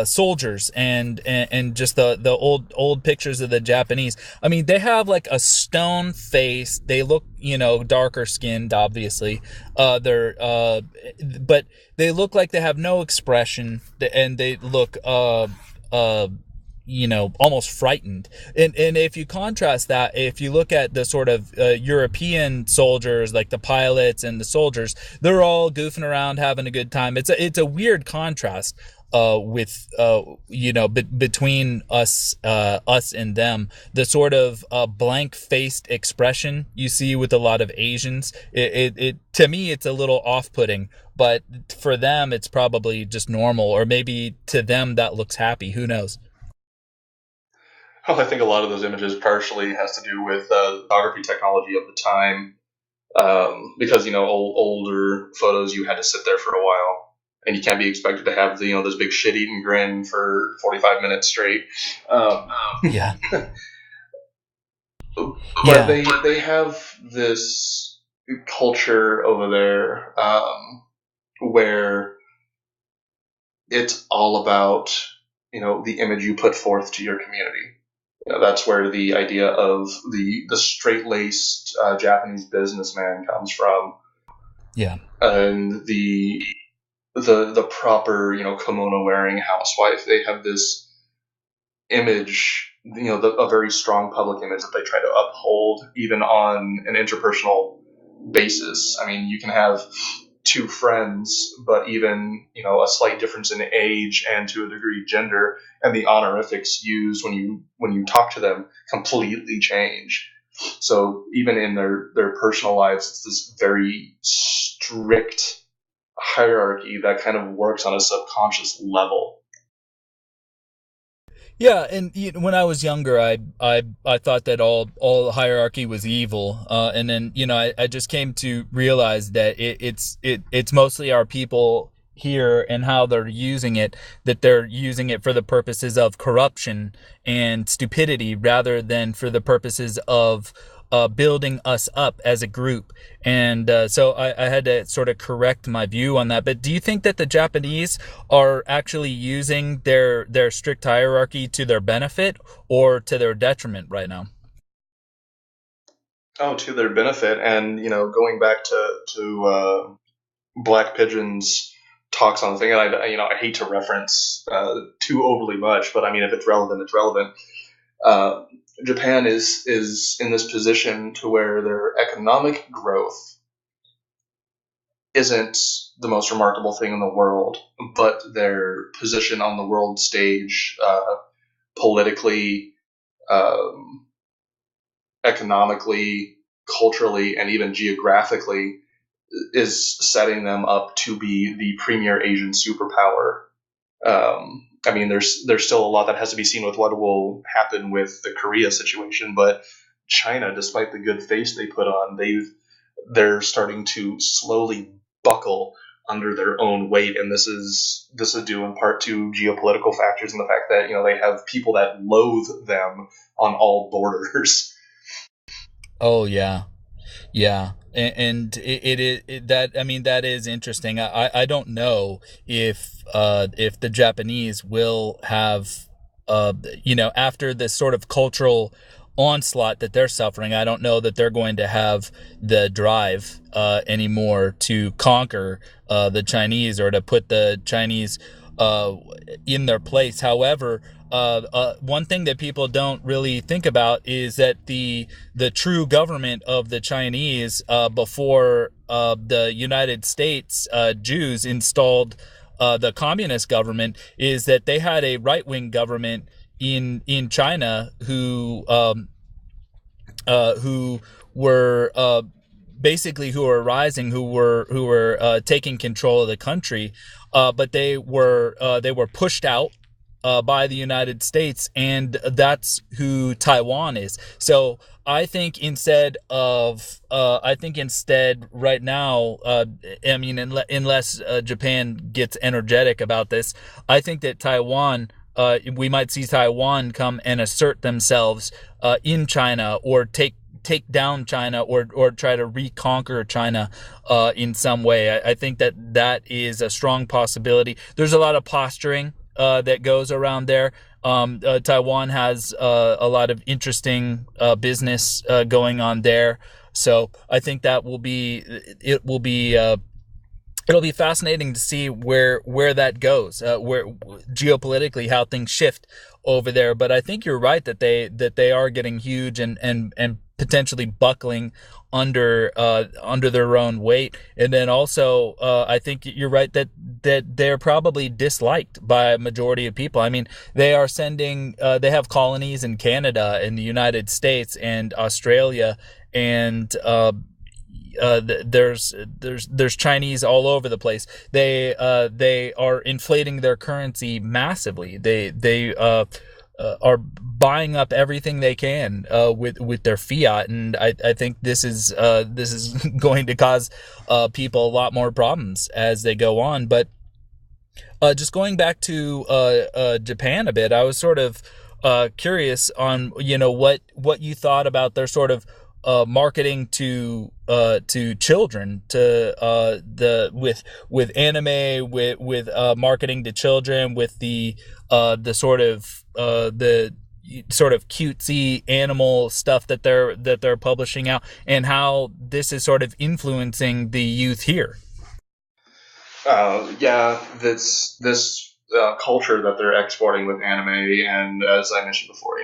soldiers and just the old pictures of the Japanese. I mean, they have like a stone face. They look, darker skinned, obviously. But they look like they have no expression, and they look almost frightened. And if you contrast that, if you look at the sort of European soldiers, like the pilots and the soldiers, they're all goofing around, having a good time. It's a weird contrast with between us and them. The sort of blank faced expression you see with a lot of Asians. It to me, it's a little off putting, but for them it's probably just normal, or maybe to them that looks happy. Who knows? Well, I think a lot of those images partially has to do with photography technology of the time, because older photos you had to sit there for a while, and you can't be expected to have this big shit-eating grin for 45 minutes straight. Yeah. But Yeah. they have this culture over there where it's all about the image you put forth to your community. That's where the idea of the straight-laced Japanese businessman comes from, Yeah. and the proper kimono-wearing housewife. They have this image, a very strong public image that they try to uphold, even on an interpersonal basis. I mean, you can have two friends, but even a slight difference in age and to a degree gender, and the honorifics used when you talk to them completely change. So even in their personal lives, it's this very strict hierarchy that kind of works on a subconscious level. Yeah, and when I was younger, I thought that all hierarchy was evil, and then I just came to realize that it's mostly our people here and how they're using it, that they're using it for the purposes of corruption and stupidity rather than for the purposes of building us up as a group. And so I had to sort of correct my view on that. But do you think that the Japanese are actually using their strict hierarchy to their benefit or to their detriment right now? Oh, to their benefit, and going back to Black Pigeon's talks on the thing, and I hate to reference too overly much, but I mean, if it's relevant, it's relevant. Uh, Japan is in this position to where their economic growth isn't the most remarkable thing in the world, but their position on the world stage, politically, um, economically, culturally, and even geographically, is setting them up to be the premier Asian superpower. I mean, there's still a lot that has to be seen with what will happen with the Korea situation, but China, despite the good face they put on, they're starting to slowly buckle under their own weight, and this is due in part to geopolitical factors and the fact that they have people that loathe them on all borders. Oh yeah. Yeah, and that, I mean, that is interesting. I don't know if the Japanese will have after this sort of cultural onslaught that they're suffering. I don't know that they're going to have the drive anymore to conquer the Chinese or to put the Chinese uh, in their place. However, one thing that people don't really think about is that the true government of the Chinese before the United States Jews installed the communist government is that they had a right wing government in China who were basically who were rising, who were taking control of the country, but they were pushed out by the United States, and that's who Taiwan is. So I think instead right now, I mean, unless Japan gets energetic about this, I think that Taiwan. We might see Taiwan come and assert themselves in China, or take down China, or try to reconquer China in some way. I think that is a strong possibility. There's a lot of posturing that goes around there. Taiwan has a lot of interesting business going on there, so I think that it'll be fascinating to see where that goes, where geopolitically how things shift over there. But I think you're right that they are getting huge and potentially buckling under their own weight. And then also, I think you're right that they're probably disliked by a majority of people. I mean, they have colonies in Canada, in the United States, and Australia, and there's Chinese all over the place. They are inflating their currency massively. They are buying up everything they can with their fiat, and I think this is going to cause people a lot more problems as they go on. But just going back to Japan a bit, I was sort of curious on what you thought about their sort of marketing to children, to the with anime, with marketing to children, with the sort of cutesy animal stuff that they're publishing out, and how this is sort of influencing the youth here. Yeah, this culture that they're exporting with anime, and as I mentioned before,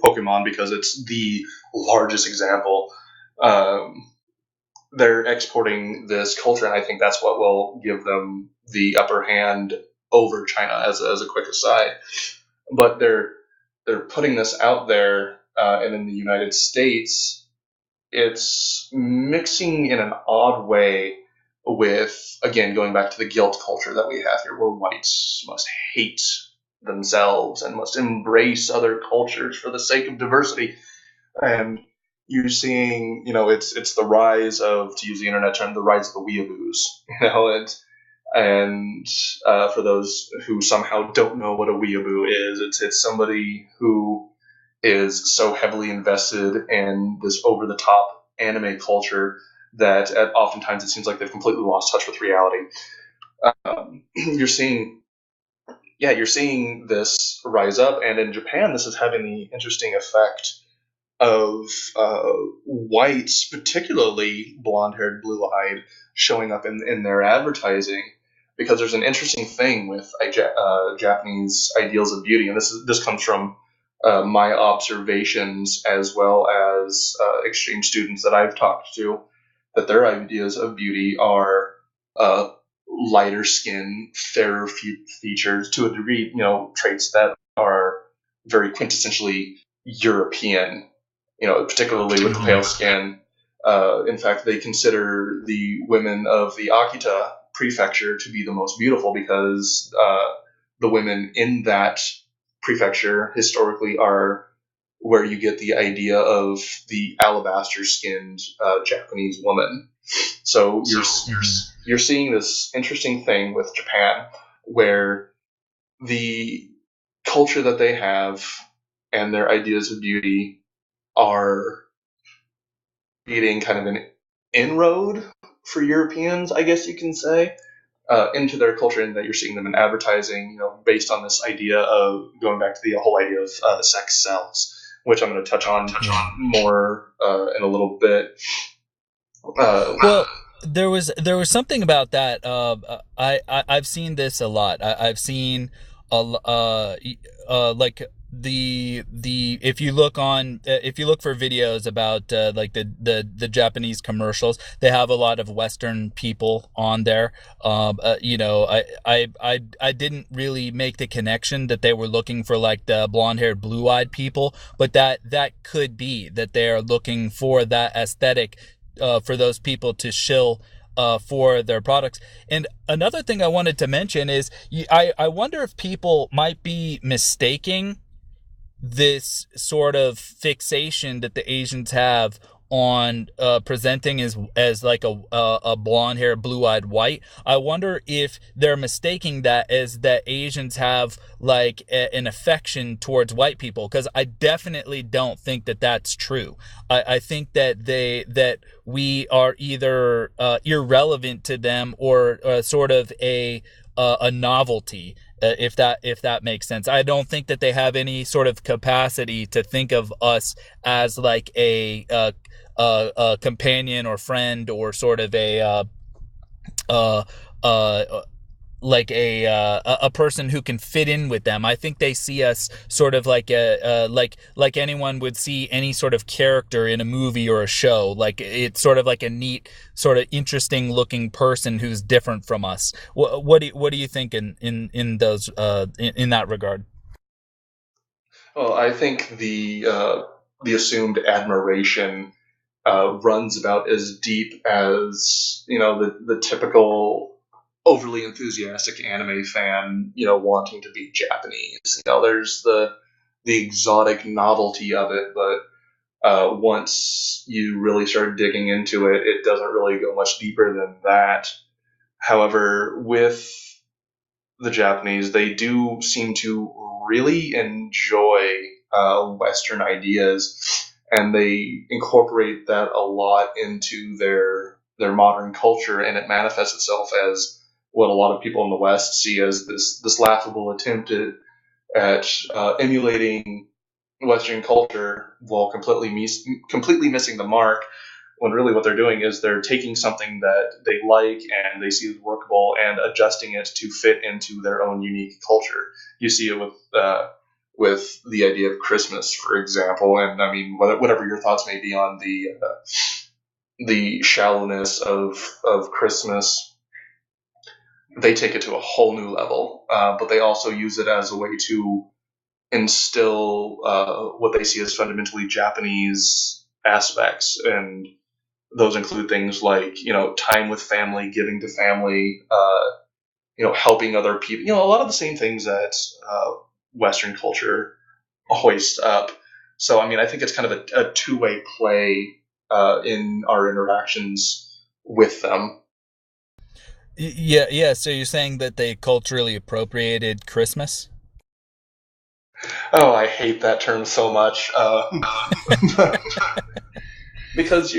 Pokemon, because it's the largest example. Um, they're exporting this culture, and I think that's what will give them the upper hand over China. As a quick aside, but they're putting this out there, and in the United States, it's mixing in an odd way with, again, going back to the guilt culture that we have here, where whites must hate themselves and must embrace other cultures for the sake of diversity. And you're seeing, it's the rise of, to use the internet term, the rise of the weeaboos. And for those who somehow don't know what a weeaboo is, it's somebody who is so heavily invested in this over the top anime culture that oftentimes it seems like they've completely lost touch with reality. You're seeing, yeah, you're seeing this rise up, and in Japan, this is having the interesting effect of whites, particularly blonde haired, blue eyed, showing up in their advertising. Because there's an interesting thing with Japanese ideals of beauty, and this comes from my observations as well as exchange students that I've talked to, that their ideas of beauty are uh, lighter skin, fairer features, to a degree, traits that are very quintessentially European, particularly with the pale skin. In fact, they consider the women of the Akita prefecture to be the most beautiful because the women in that prefecture historically are where you get the idea of the alabaster skinned Japanese woman. So you're seeing this interesting thing with Japan where the culture that they have and their ideas of beauty are creating kind of an inroad for Europeans, I guess you can say, into their culture, and that you're seeing them in advertising, based on this idea of going back to the whole idea of sex sells, which I'm going to touch on more in a little bit. Well, there was something about that. I've seen this a lot. I've seen like the if you look for videos about like the Japanese commercials, they have a lot of Western people on there. I didn't really make the connection that they were looking for like the blonde haired, blue eyed people, but that could be that they are looking for that aesthetic for those people to shill for their products. And another thing I wanted to mention is I wonder if people might be mistaking this sort of fixation that the Asians have on presenting as like a blonde hair, blue eyed white. I wonder if they're mistaking that as that Asians have like an affection towards white people, because I definitely don't think that that's true. I think that we are either irrelevant to them or sort of a novelty, if that makes sense. I don't think that they have any sort of capacity to think of us as like a companion or friend or sort of uh, uh, like a person who can fit in with them. I think they see us sort of like like anyone would see any sort of character in a movie or a show. Like it's sort of like a neat, sort of interesting looking person who's different from us. What do you think in those in that regard? Well, I think the assumed admiration runs about as deep as the typical overly enthusiastic anime fan, wanting to be Japanese. There's the exotic novelty of it, but once you really start digging into it, it doesn't really go much deeper than that. However, with the Japanese, they do seem to really enjoy Western ideas, and they incorporate that a lot into their modern culture, and it manifests itself as what a lot of people in the West see as this laughable attempt at emulating Western culture while completely missing the mark, when really what they're doing is they're taking something that they like and they see as workable and adjusting it to fit into their own unique culture. You see it with the idea of Christmas, for example, and I mean whatever your thoughts may be on the shallowness of Christmas, they take it to a whole new level. But they also use it as a way to instill what they see as fundamentally Japanese aspects, and those include things like time with family, giving to family, helping other people, a lot of the same things that Western culture hoists up. So I mean, I think it's kind of a two-way play in our interactions with them. Yeah, yeah. So you're saying that they culturally appropriated Christmas? Oh, I hate that term so much. Because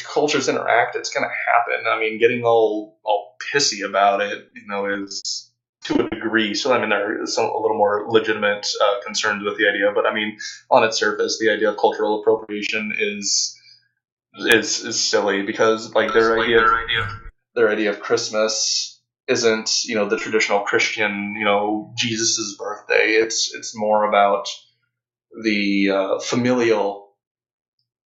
cultures interact, it's going to happen. I mean, getting all pissy about it, is to a degree. So I mean, there is a little more legitimate concerns with the idea, but I mean, on its surface, the idea of cultural appropriation is silly because like their idea of Christmas isn't the traditional Christian Jesus's birthday. It's more about the familial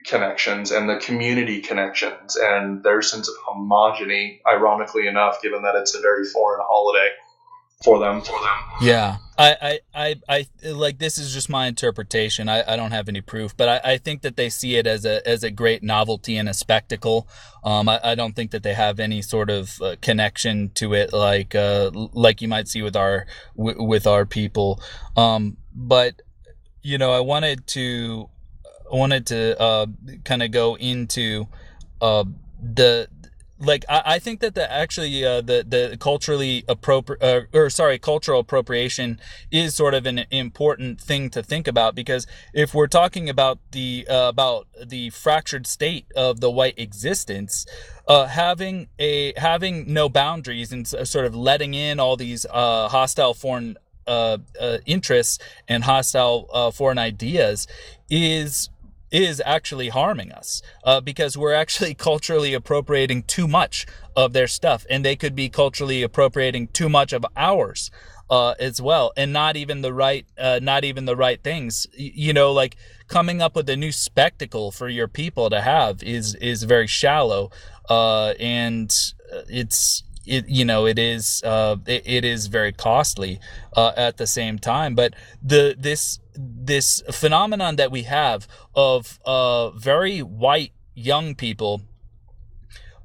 connections and the community connections and their sense of homogeny, ironically enough, given that it's a very foreign holiday for them. Yeah, I like, this is just my interpretation. I don't have any proof, but I think that they see it as a great novelty and a spectacle. I don't think that they have any sort of connection to it, like you might see with our people. But I wanted to kind of go into the like I think that the cultural appropriation is sort of an important thing to think about, because if we're talking about the fractured state of the white existence, having no boundaries and sort of letting in all these hostile foreign interests and hostile foreign ideas is actually harming us, because we're actually culturally appropriating too much of their stuff, and they could be culturally appropriating too much of ours as well, and not even the right things. Like coming up with a new spectacle for your people to have is very shallow, and it is very costly at the same time. But this phenomenon that we have of very white young people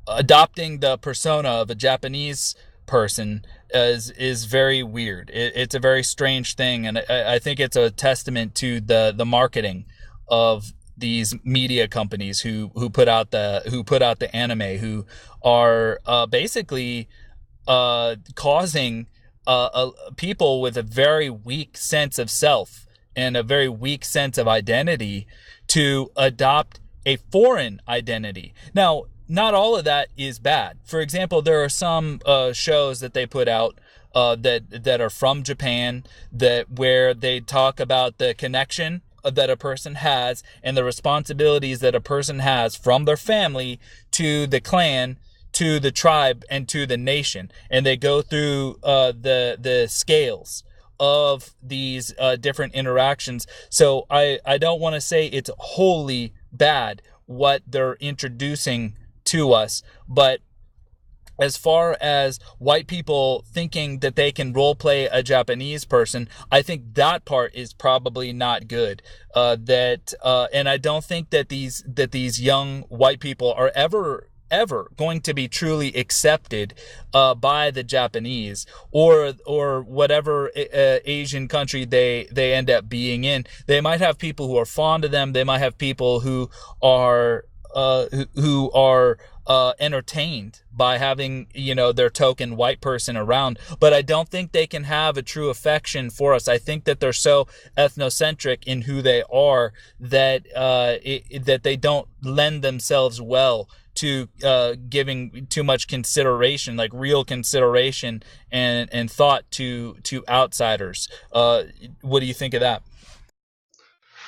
adopting the persona of a Japanese person is very weird. It's a very strange thing, and I think it's a testament to the marketing of these media companies who put out the anime, who are basically causing people with a very weak sense of self and a very weak sense of identity to adopt a foreign identity. Now, not all of that is bad. For example, there are some shows that they put out that are from Japan, where they talk about the connection that a person has and the responsibilities that a person has from their family to the clan, to the tribe, and to the nation, and they go through the scales of these different interactions. So I don't want to say it's wholly bad what they're introducing to us, but as far as white people thinking that they can role play a Japanese person, I think that part is probably not good. And I don't think that these young white people are ever going to be truly accepted by the Japanese or whatever Asian country they end up being in. They might have people who are fond of them. They might have people who are entertained by having their token white person around, but I don't think they can have a true affection for us. I think that they're so ethnocentric in who they are that that they don't lend themselves well to giving too much consideration, like real consideration and thought to outsiders. What do you think of that?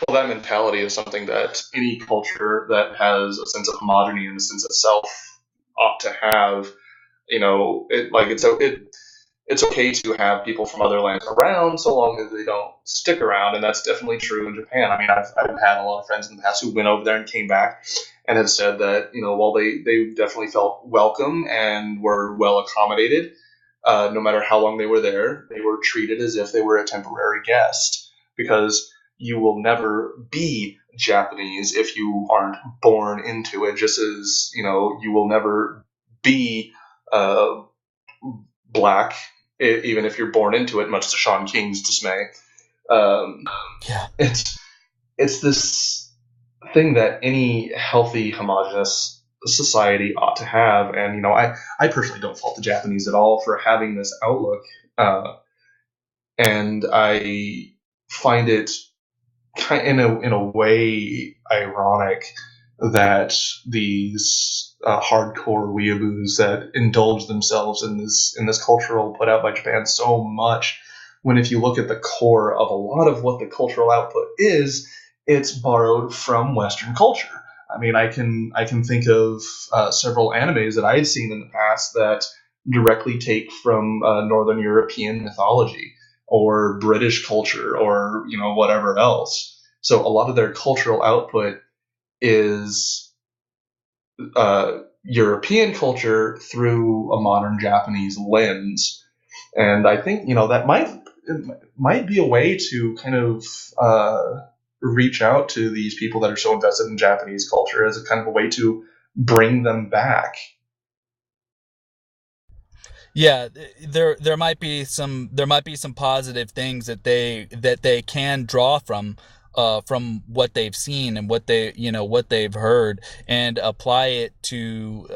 Well, that mentality is something that any culture that has a sense of homogeny and a sense of self ought to have. It's okay to have people from other lands around so long as they don't stick around, and that's definitely true in Japan. I mean, I've had a lot of friends in the past who went over there and came back and have said that while they definitely felt welcome and were well accommodated, no matter how long they were there, they were treated as if they were a temporary guest because you will never be Japanese if you aren't born into it, just as you will never be uh, black even if you're born into it, much to Sean King's dismay. Um, Yeah. it's this thing that any healthy, homogenous society ought to have, and I personally don't fault the Japanese at all for having this outlook, and I find it kind in a way ironic that these hardcore weeaboos that indulge themselves in this cultural put out by Japan so much, when if you look at the core of a lot of what the cultural output is, it's borrowed from Western culture. I mean, I can think of several animes that I had seen in the past that directly take from Northern European mythology or British culture or whatever else. So a lot of their cultural output is European culture through a modern Japanese lens, and I think that might be a way to kind of reach out to these people that are so invested in Japanese culture as a kind of a way to bring them back. Yeah, there might be some positive things that they can draw from what they've seen and what they've heard, and apply it to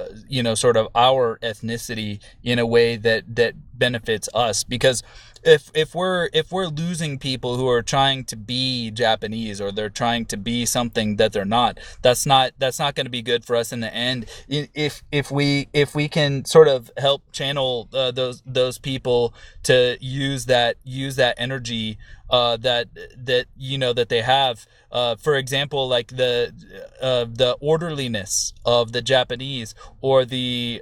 sort of our ethnicity in a way that benefits us. Because if we're losing people who are trying to be Japanese, or they're trying to be something that they're not, that's not going to be good for us in the end. If we can sort of help channel those people to use that energy that they have, for example, like the orderliness of the Japanese, or the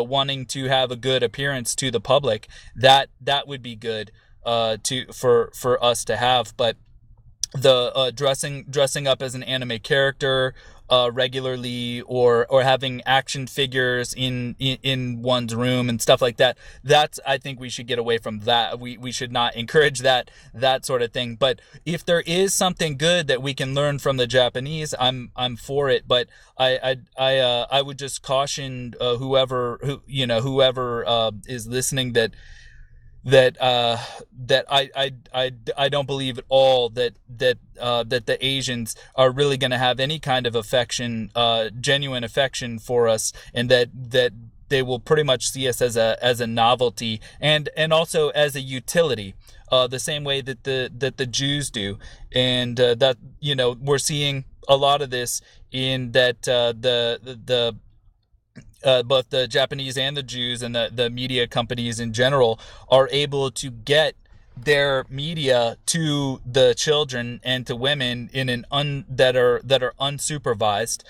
wanting to have a good appearance to the public, that would be good for us to have. But the dressing up as an anime character regularly, or having action figures in one's room and stuff like that, that's, I think we should get away from that. We should not encourage that sort of thing. But if there is something good that we can learn from the Japanese, I'm for it. But I would just caution whoever is listening, that I don't believe at all that the Asians are really going to have any kind of affection, genuine affection for us, and that they will pretty much see us as a novelty, and also as a utility, the same way that the Jews do. And that we're seeing a lot of this in that the both the Japanese and the Jews, and the media companies in general, are able to get their media to the children and to women that are unsupervised.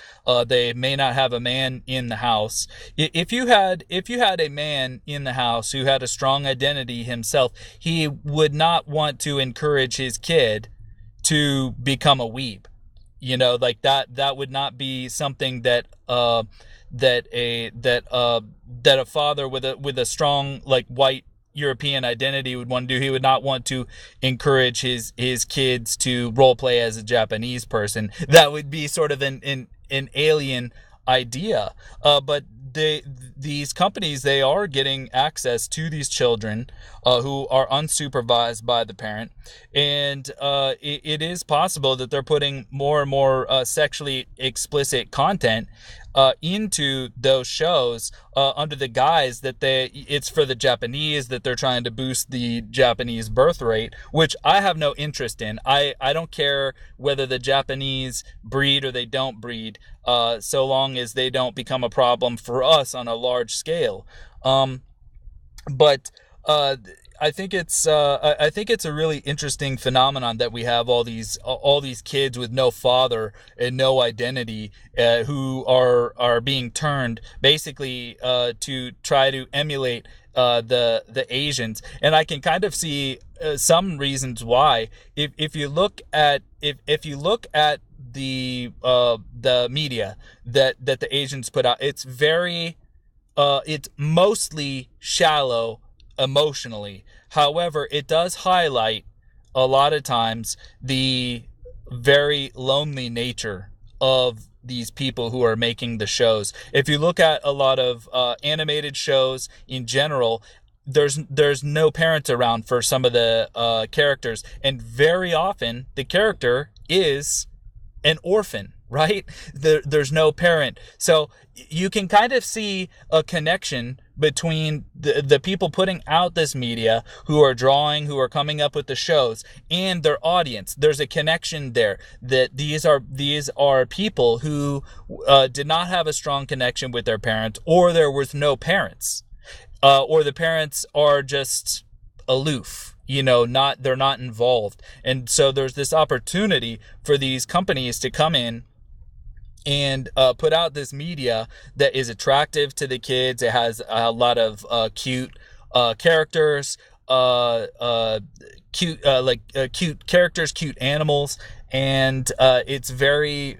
They may not have a man in the house. If you had a man in the house who had a strong identity himself, he would not want to encourage his kid to become a weeb. Like that would not be something that a father with a strong, like, white European identity would want to do. He would not want to encourage his kids to role play as a Japanese person. That would be sort of an alien idea. But these companies, they are getting access to these children who are unsupervised by the parent, and it is possible that they're putting more and more sexually explicit content into those shows, under the guise that it's for the Japanese, that they're trying to boost the Japanese birth rate, which I have no interest in. I don't care whether the Japanese breed or they don't breed, so long as they don't become a problem for us on a large scale. But I think it's a really interesting phenomenon that we have all these kids with no father and no identity, who are being turned basically to try to emulate the Asians. And I can kind of see some reasons why. If you look at the media that the Asians put out, it's mostly shallow emotionally. However, it does highlight a lot of times the very lonely nature of these people who are making the shows. If you look at a lot of animated shows in general, there's no parents around for some of the characters, and very often the character is an orphan, right? There's no parent. So you can kind of see a connection between the people putting out this media, who are drawing, who are coming up with the shows, and their audience. There's a connection there, that these are people who did not have a strong connection with their parents, or there was no parents, or the parents are just aloof, they're not involved. And so there's this opportunity for these companies to come in and put out this media that is attractive to the kids. It has a lot of cute characters, cute characters, cute animals, and it's very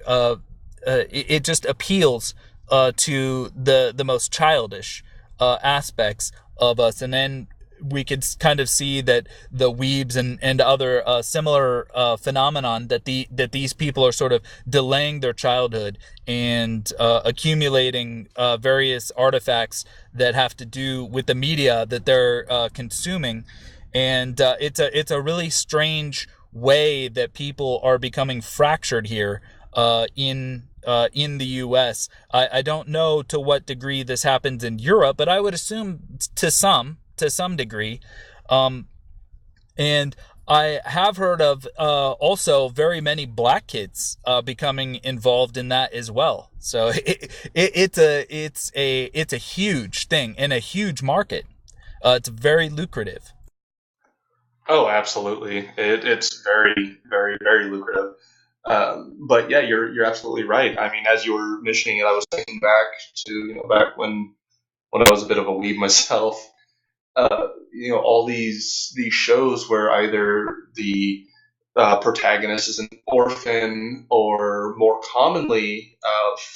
it just appeals to the most childish aspects of us. And then we could kind of see that the weebs and other similar phenomenon, that these people are sort of delaying their childhood and accumulating various artifacts that have to do with the media that they're consuming. And it's a really strange way that people are becoming fractured here in the U.S. I don't know to what degree this happens in Europe, but I would assume to some degree. And I have heard of also very many black kids becoming involved in that as well. So it's a huge thing and a huge market. It's very lucrative. Oh, absolutely. It's very, very, very lucrative. But yeah, you're absolutely right. I mean, as you were mentioning it, I was thinking back to back when I was a bit of a weeb myself. All these shows where either the protagonist is an orphan, or more commonly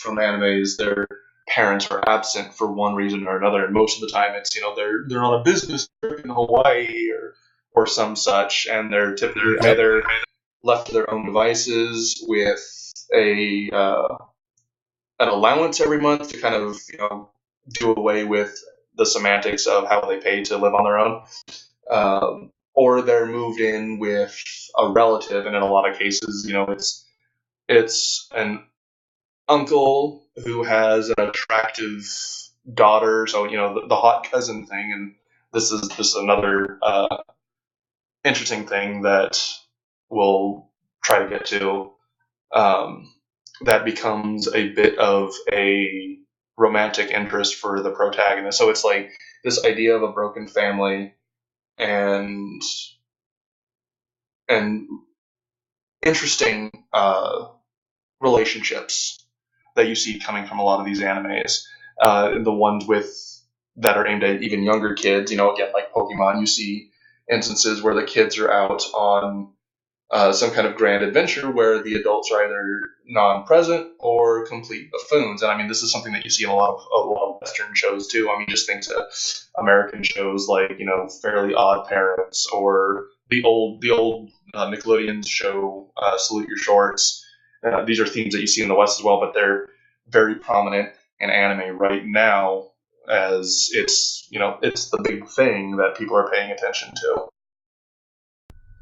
from animes, their parents are absent for one reason or another, and most of the time it's they're on a business trip in Hawaii or some such, and they're typically either left to their own devices with an allowance every month to kind of do away with the semantics of how they pay to live on their own, or they're moved in with a relative, and in a lot of cases, it's an uncle who has an attractive daughter, so the hot cousin thing. And this is just another interesting thing that we'll try to get to. That becomes a bit of a romantic interest for the protagonist. So it's like this idea of a broken family and interesting relationships that you see coming from a lot of these animes. The ones that are aimed at even younger kids, again, like Pokemon, you see instances where the kids are out on some kind of grand adventure where the adults are either non-present or complete buffoons. And I mean, this is something that you see in a lot of Western shows too. I mean, just think to American shows like Fairly Odd Parents, or the old Nickelodeon show Salute Your Shorts. These are themes that you see in the West as well, but they're very prominent in anime right now, as it's the big thing that people are paying attention to.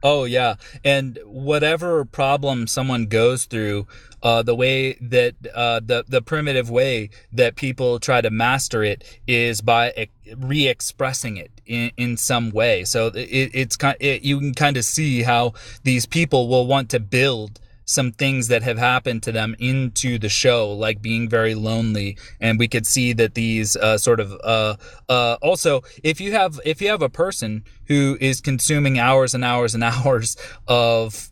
Oh yeah, and whatever problem someone goes through, the way that the primitive way that people try to master it is by re-expressing it in some way. So you can kind of see how these people will want to build some things that have happened to them into the show, like being very lonely. And we could see that these also, if you have a person who is consuming hours and hours and hours of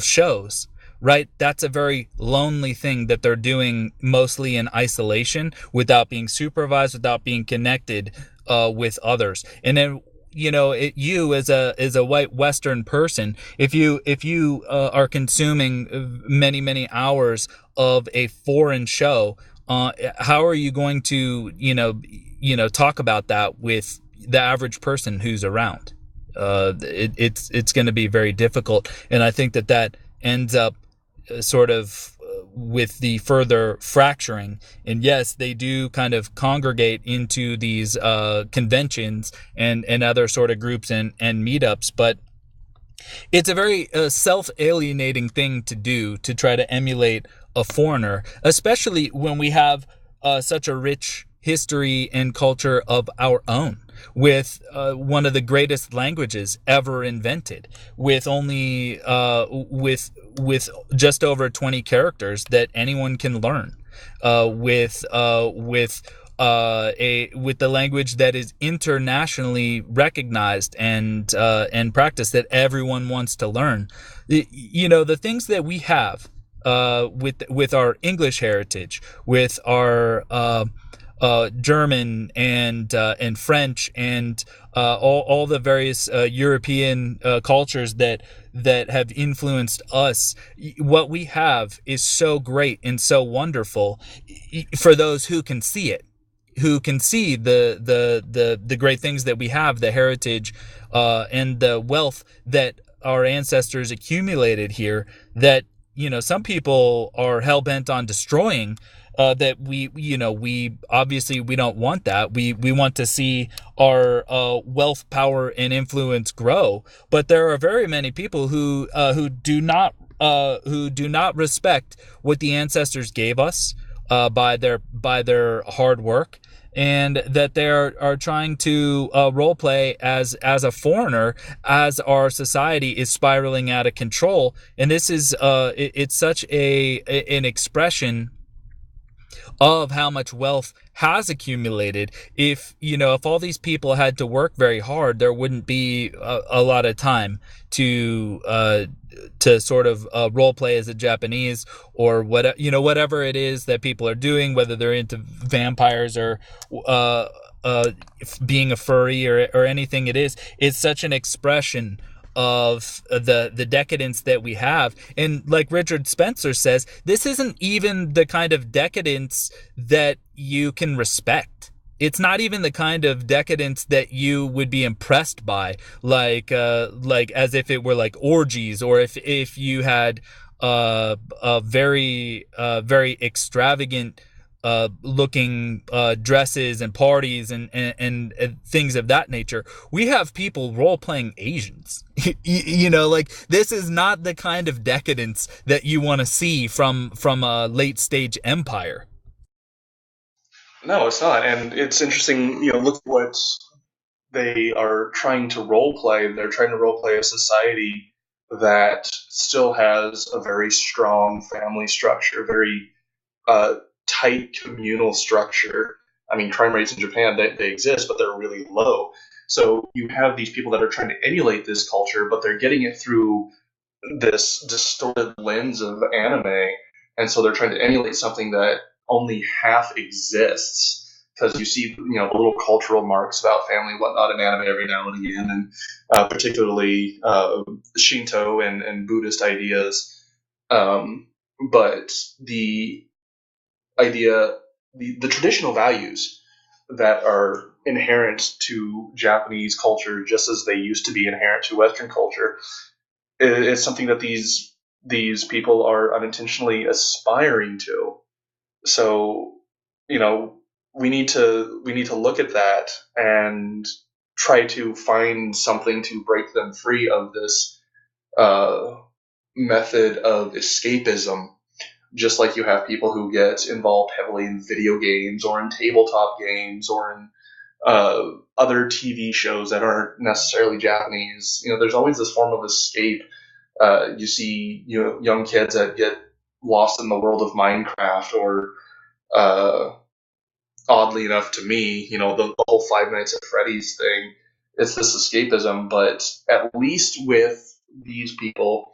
shows, right, that's a very lonely thing that they're doing, mostly in isolation, without being supervised, without being connected with others. And then you as a white Western person, if you are consuming many hours of a foreign show, how are you going to talk about that with the average person who's around? It's going to be very difficult, and I think that ends up sort of with the further fracturing. And yes, they do kind of congregate into these conventions and other sort of groups and meetups, but it's a very self-alienating thing to do, to try to emulate a foreigner, especially when we have such a rich history and culture of our own, with one of the greatest languages ever invented, with only with just over 20 characters that anyone can learn, with the language that is internationally recognized and practiced, that everyone wants to learn. The things that we have with our English heritage, with our German and French and all the various European cultures that have influenced us. What we have is so great and so wonderful for those who can see it, who can see the great things that we have, the heritage and the wealth that our ancestors accumulated here, that some people are hell-bent on destroying. That we obviously we don't want that. We want to see our wealth, power, and influence grow. But there are very many people who do not respect what the ancestors gave us by their hard work, and that they are trying to role play as a foreigner, as our society is spiraling out of control. And this is it's such an expression of how much wealth has accumulated. If all these people had to work very hard, there wouldn't be a lot of time to sort of role play as a Japanese, or whatever it is that people are doing, whether they're into vampires or being a furry or anything. It's such an expression of the decadence that we have. And like Richard Spencer says, this isn't even the kind of decadence that you can respect. It's not even the kind of decadence that you would be impressed by, like as if it were like orgies, or if you had a very extravagant looking dresses and parties and things of that nature. We have people role playing Asians. Like, this is not the kind of decadence that you want to see from a late stage empire. No, it's not. And it's interesting, look at what they are trying to role play. They're trying to role play a society that still has a very strong family structure, very tight communal structure. I mean, crime rates in Japan, they exist, but they're really low. So you have these people that are trying to emulate this culture, but they're getting it through this distorted lens of anime. And so they're trying to emulate something that only half exists. Because you see, little cultural marks about family and whatnot in anime every now and again, and particularly Shinto and Buddhist ideas. But the idea, the traditional values that are inherent to Japanese culture, just as they used to be inherent to Western culture, is something that these people are unintentionally aspiring to. So, we need to look at that and try to find something to break them free of this method of escapism. Just like you have people who get involved heavily in video games or in tabletop games or in other TV shows that aren't necessarily Japanese. There's always this form of escape. You see, young kids that get lost in the world of Minecraft, or oddly enough to me, the whole Five Nights at Freddy's thing. It's this escapism, but at least with these people,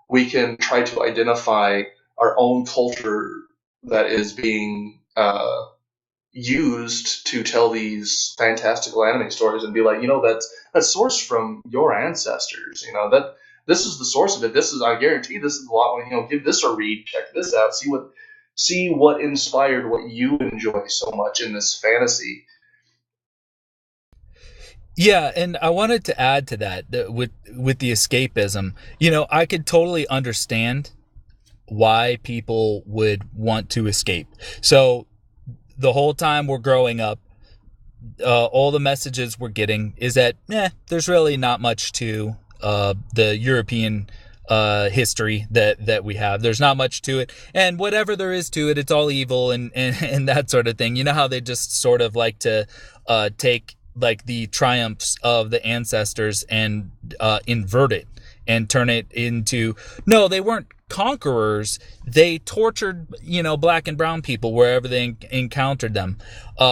we can try to identify our own culture that is being used to tell these fantastical anime stories, and be like, that's sourced from your ancestors. That this is the source of it. This is, I guarantee, this is a lot. Give this a read, check this out, see what inspired what you enjoy so much in this fantasy. Yeah, and I wanted to add to that with the escapism. I could totally understand why people would want to escape. So the whole time we're growing up, all the messages we're getting is that there's really not much to the European history that we have. There's not much to it, and whatever there is to it, it's all evil and that sort of thing. You know how they just sort of like to take like the triumphs of the ancestors and invert it and turn it into, no, they weren't conquerors. They tortured, black and brown people wherever they encountered them,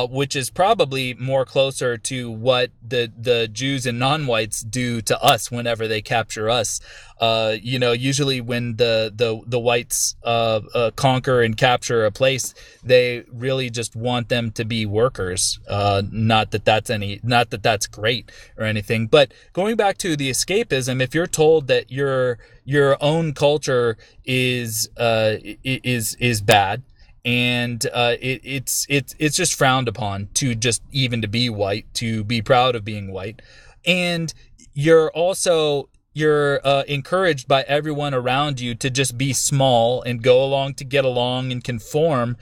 which is probably more closer to what the Jews and non-whites do to us whenever they capture us. Usually when the whites conquer and capture a place, they really just want them to be workers. Not that that's great or anything. But going back to the escapism, if you're told that your own culture is bad, and it's just frowned upon to just even to be white, to be proud of being white, and you're encouraged by everyone around you to just be small and go along to get along and conform.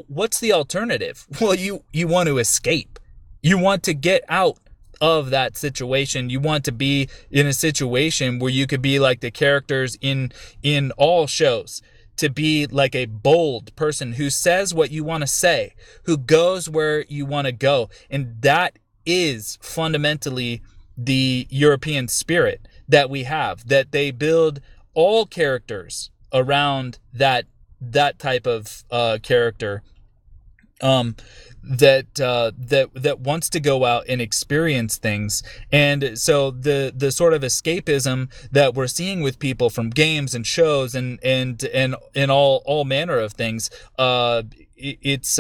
What's the alternative? Well, you want to escape. You want to get out of that situation. You want to be in a situation where you could be like the characters in all shows, to be like a bold person who says what you want to say, who goes where you want to go. And that is fundamentally the European spirit that we have, that they build all characters around that type of character, that wants to go out and experience things. And so the sort of escapism that we're seeing with people from games and shows and all manner of things, it's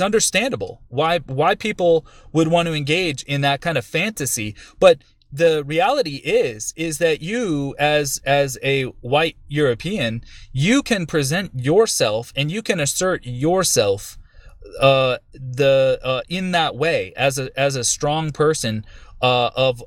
understandable why people would want to engage in that kind of fantasy. But the reality is that you, as a white European, you can present yourself and you can assert yourself in that way as a strong person, of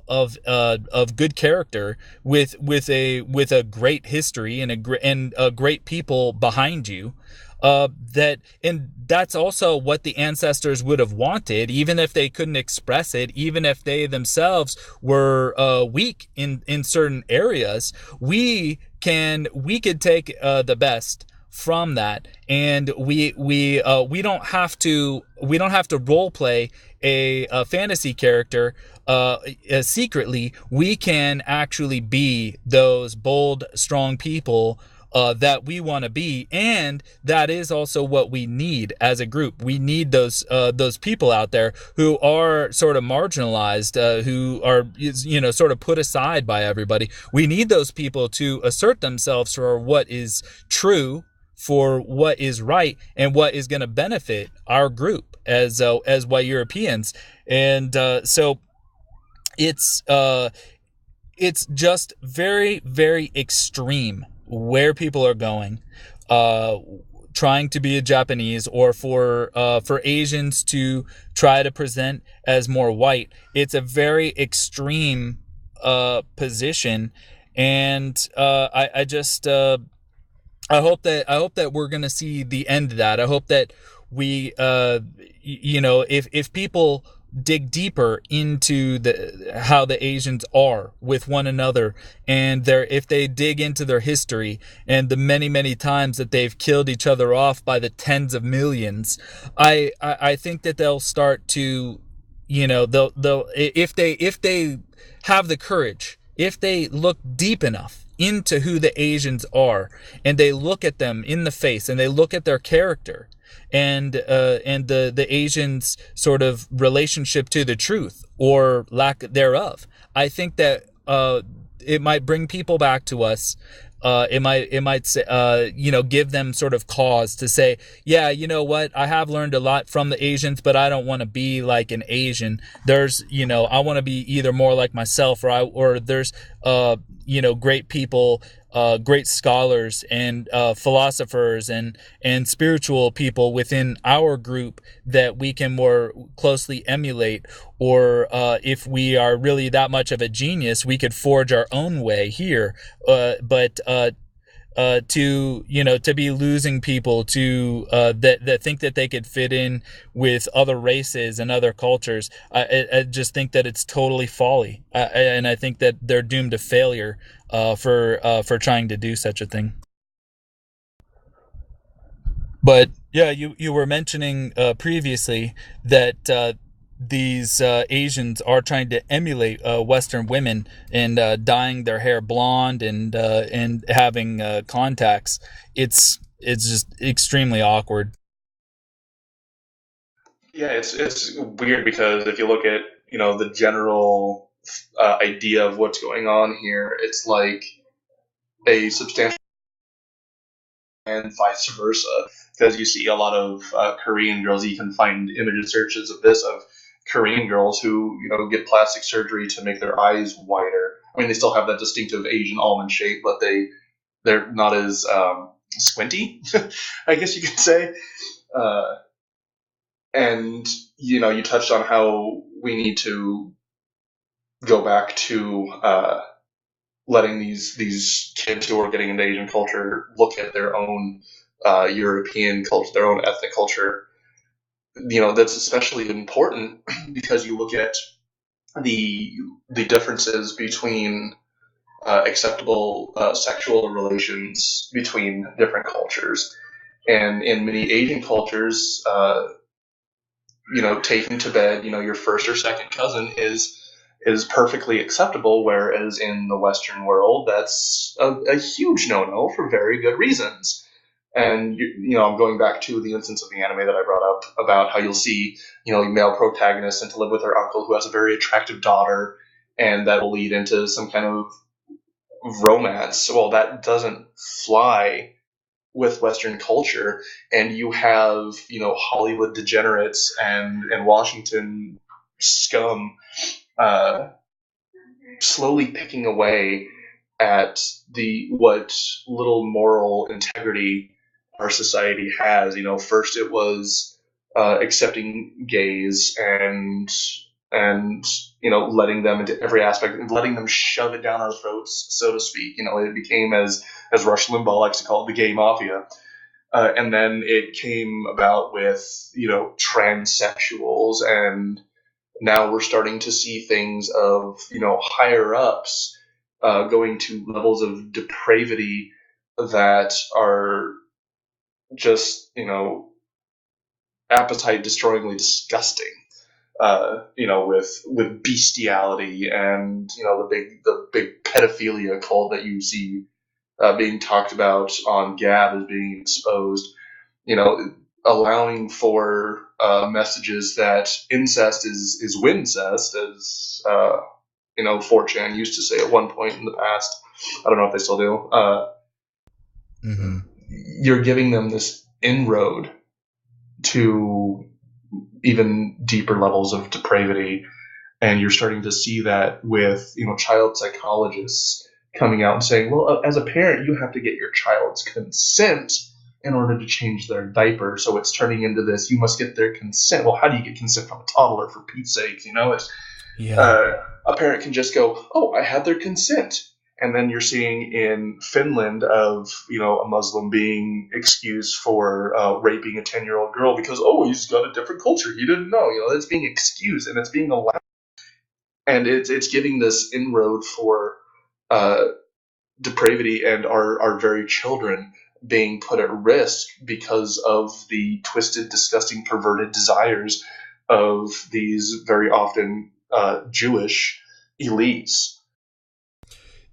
good character, with a great history and a great people behind you. And that's also what the ancestors would have wanted, even if they couldn't express it, even if they themselves were weak in certain areas. We could take the best from that, and we don't have to role play a fantasy character secretly. We can actually be those bold, strong people that we want to be, and that is also what we need as a group. We need those people out there who are sort of marginalized, who are sort of put aside by everybody. We need those people to assert themselves for what is true, for what is right, and what is going to benefit our group as white Europeans. And so it's just very, very extreme where people are going, trying to be a Japanese, or for Asians to try to present as more white. It's a very extreme position, and I hope that we're going to see the end of that. I hope that we, if people dig deeper into how the Asians are with one another, and if they dig into their history and the many, many times that they've killed each other off by the tens of millions, I think that they'll start to, they'll if they have the courage, if they look deep enough into who the Asians are, and they look at them in the face, and they look at their character, and the Asians' sort of relationship to the truth or lack thereof, I think that it might bring people back to us. It might say, give them sort of cause to say, yeah, you know what, I have learned a lot from the Asians, but I don't want to be like an Asian. There's, I want to be either more like myself, or there's, great people, great scholars and philosophers and spiritual people within our group that we can more closely emulate. Or if we are really that much of a genius, we could forge our own way here. But to to be losing people to that think that they could fit in with other races and other cultures. I just think that it's totally folly, and I think that they're doomed to failure for trying to do such a thing. But yeah, you were mentioning previously that these Asians are trying to emulate Western women and dyeing their hair blonde and having contacts. It's just extremely awkward. Yeah, it's weird because if you look at the general idea of what's going on here, it's like a substantial and vice versa. Because you see a lot of Korean girls, you can find image searches of this of Korean girls who get plastic surgery to make their eyes wider. I mean, they still have that distinctive Asian almond shape, but they're not as squinty, I guess you could say. Uh, and you touched on how we need to go back to letting these kids who are getting into Asian culture look at their own European culture, their own ethnic culture. That's especially important because you look at the differences between acceptable sexual relations between different cultures, and in many Asian cultures, taking to bed, your first or second cousin is perfectly acceptable, whereas in the Western world, that's a huge no-no for very good reasons. And I'm going back to the instance of the anime that I brought up about how you'll see, male protagonist sent to live with her uncle who has a very attractive daughter, and that will lead into some kind of romance. Well, that doesn't fly with Western culture, and you have Hollywood degenerates and Washington scum uh, slowly picking away at the what little moral integrity our society has. First it was accepting gays and letting them into every aspect and letting them shove it down our throats, so to speak. It became, as Rush Limbaugh likes to call it, the gay mafia. And then it came about with transsexuals, and now we're starting to see things of higher ups going to levels of depravity that are just appetite destroyingly disgusting. With bestiality and the big pedophilia cult that you see being talked about on Gab as being exposed. Allowing for messages that incest is wincest, as 4chan used to say at one point in the past. I don't know if they still do. Mm-hmm. You're giving them this inroad to even deeper levels of depravity, and you're starting to see that with child psychologists coming out and saying, well, as a parent, you have to get your child's consent in order to change their diaper. So it's turning into this, you must get their consent. Well, how do you get consent from a toddler, for Pete's sake? It's a parent can just go, oh, I had their consent. And then you're seeing in Finland of a Muslim being excused for raping a 10-year-old girl because, oh, he's got a different culture, he didn't know. It's being excused and it's being allowed, and it's giving this inroad for uh, depravity, and our very children being put at risk because of the twisted, disgusting, perverted desires of these very often Jewish elites.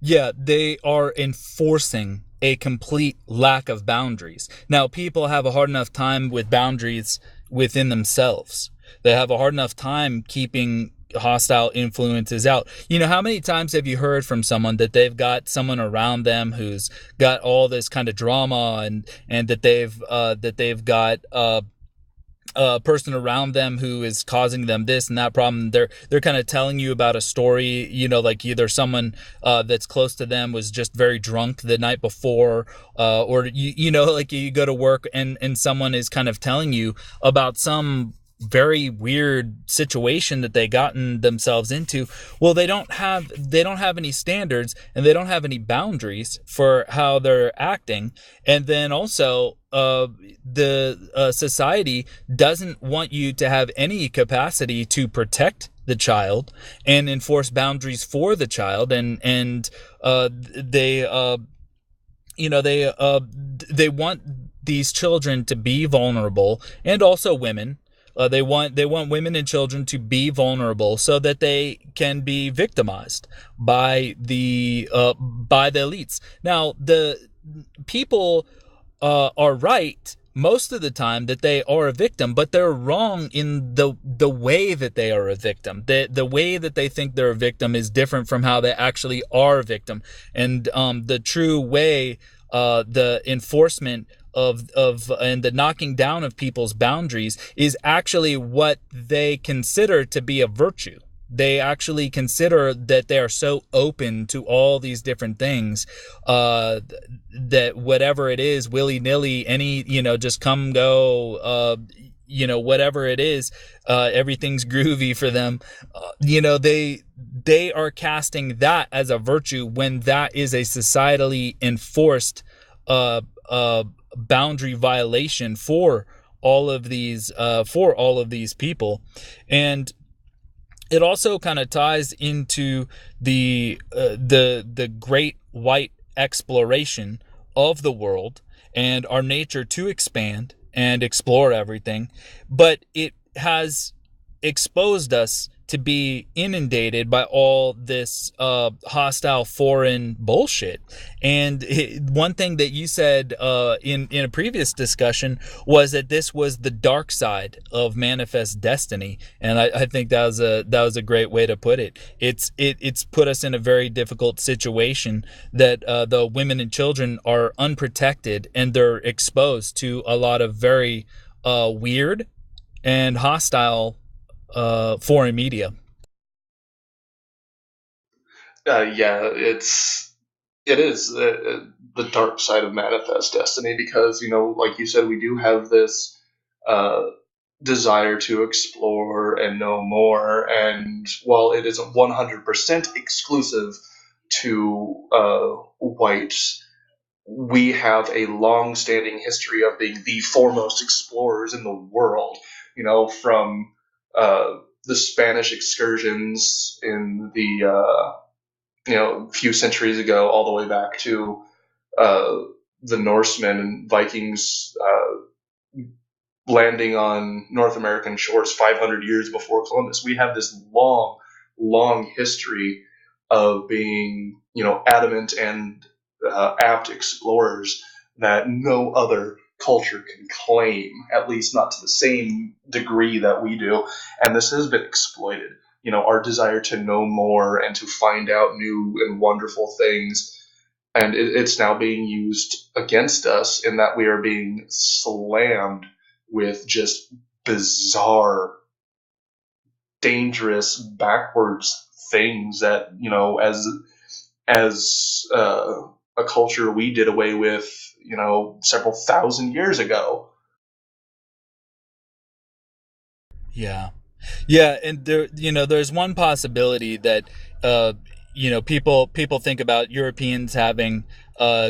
Yeah, they are enforcing a complete lack of boundaries. Now, people have a hard enough time with boundaries within themselves. They have a hard enough time keeping hostile influences out. How many times have you heard from someone that they've got someone around them who's got all this kind of drama, and that they've got a person around them who is causing them this and that problem. They're kind of telling you about a story, like either someone that's close to them was just very drunk the night before, or like you go to work and someone is kind of telling you about some very weird situation that they gotten themselves into. Well, they don't have any standards, and they don't have any boundaries for how they're acting. And then also the society doesn't want you to have any capacity to protect the child and enforce boundaries for the child. And they they want these children to be vulnerable, and also women. They want women and children to be vulnerable so that they can be victimized by the elites. Now, the people are right most of the time that they are a victim, but they're wrong in the way that they are a victim. The way that they think they're a victim is different from how they actually are a victim. And the true way, the enforcement of and the knocking down of people's boundaries is actually what they consider to be a virtue. They actually consider that they are so open to all these different things, that whatever it is, willy nilly, any, just come go, whatever it is, everything's groovy for them. They are casting that as a virtue when that is a societally enforced boundary violation for all of these people. And it also kind of ties into the great white exploration of the world and our nature to expand and explore everything, but it has exposed us to be inundated by all this hostile foreign bullshit. And one thing that you said in a previous discussion was that this was the dark side of manifest destiny, and I think that was a great way to put it. It's put us in a very difficult situation that the women and children are unprotected, and they're exposed to a lot of very weird and hostile foreign media. Yeah, it is the dark side of manifest destiny because like you said, we do have this uh, desire to explore and know more, and while it isn't 100% exclusive to whites, we have a long-standing history of being the foremost explorers in the world. From the Spanish excursions in the few centuries ago, all the way back to uh, the Norsemen and Vikings landing on North American shores 500 years before Columbus. We have this long, long history of being, adamant and apt explorers that no other culture can claim, at least not to the same degree that we do. And this has been exploited. Our desire to know more and to find out new and wonderful things. And it's now being used against us in that we are being slammed with just bizarre, dangerous, backwards things that as a culture we did away with several thousand years ago. Yeah. Yeah, and there's one possibility that people think about Europeans having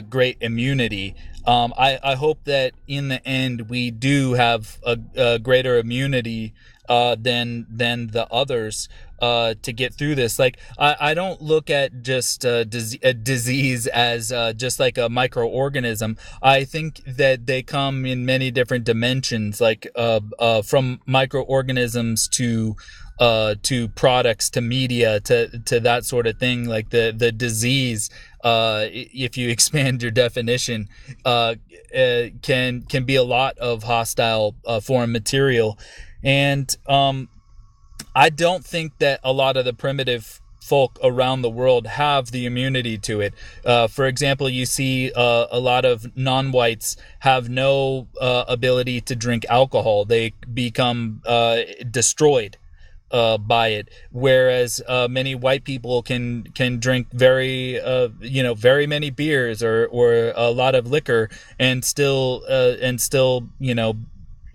great immunity. I hope that in the end we do have a greater immunity than the others to get through this. Like I don't look at just a disease as just like a microorganism. I think that they come in many different dimensions, like from microorganisms to products, to media, to that sort of thing. Like the disease, if you expand your definition, can be a lot of hostile foreign material. And I don't think that a lot of the primitive folk around the world have the immunity to it. For example, you see a lot of non-whites have no ability to drink alcohol. They become destroyed by it, whereas many white people can drink very many beers or a lot of liquor and still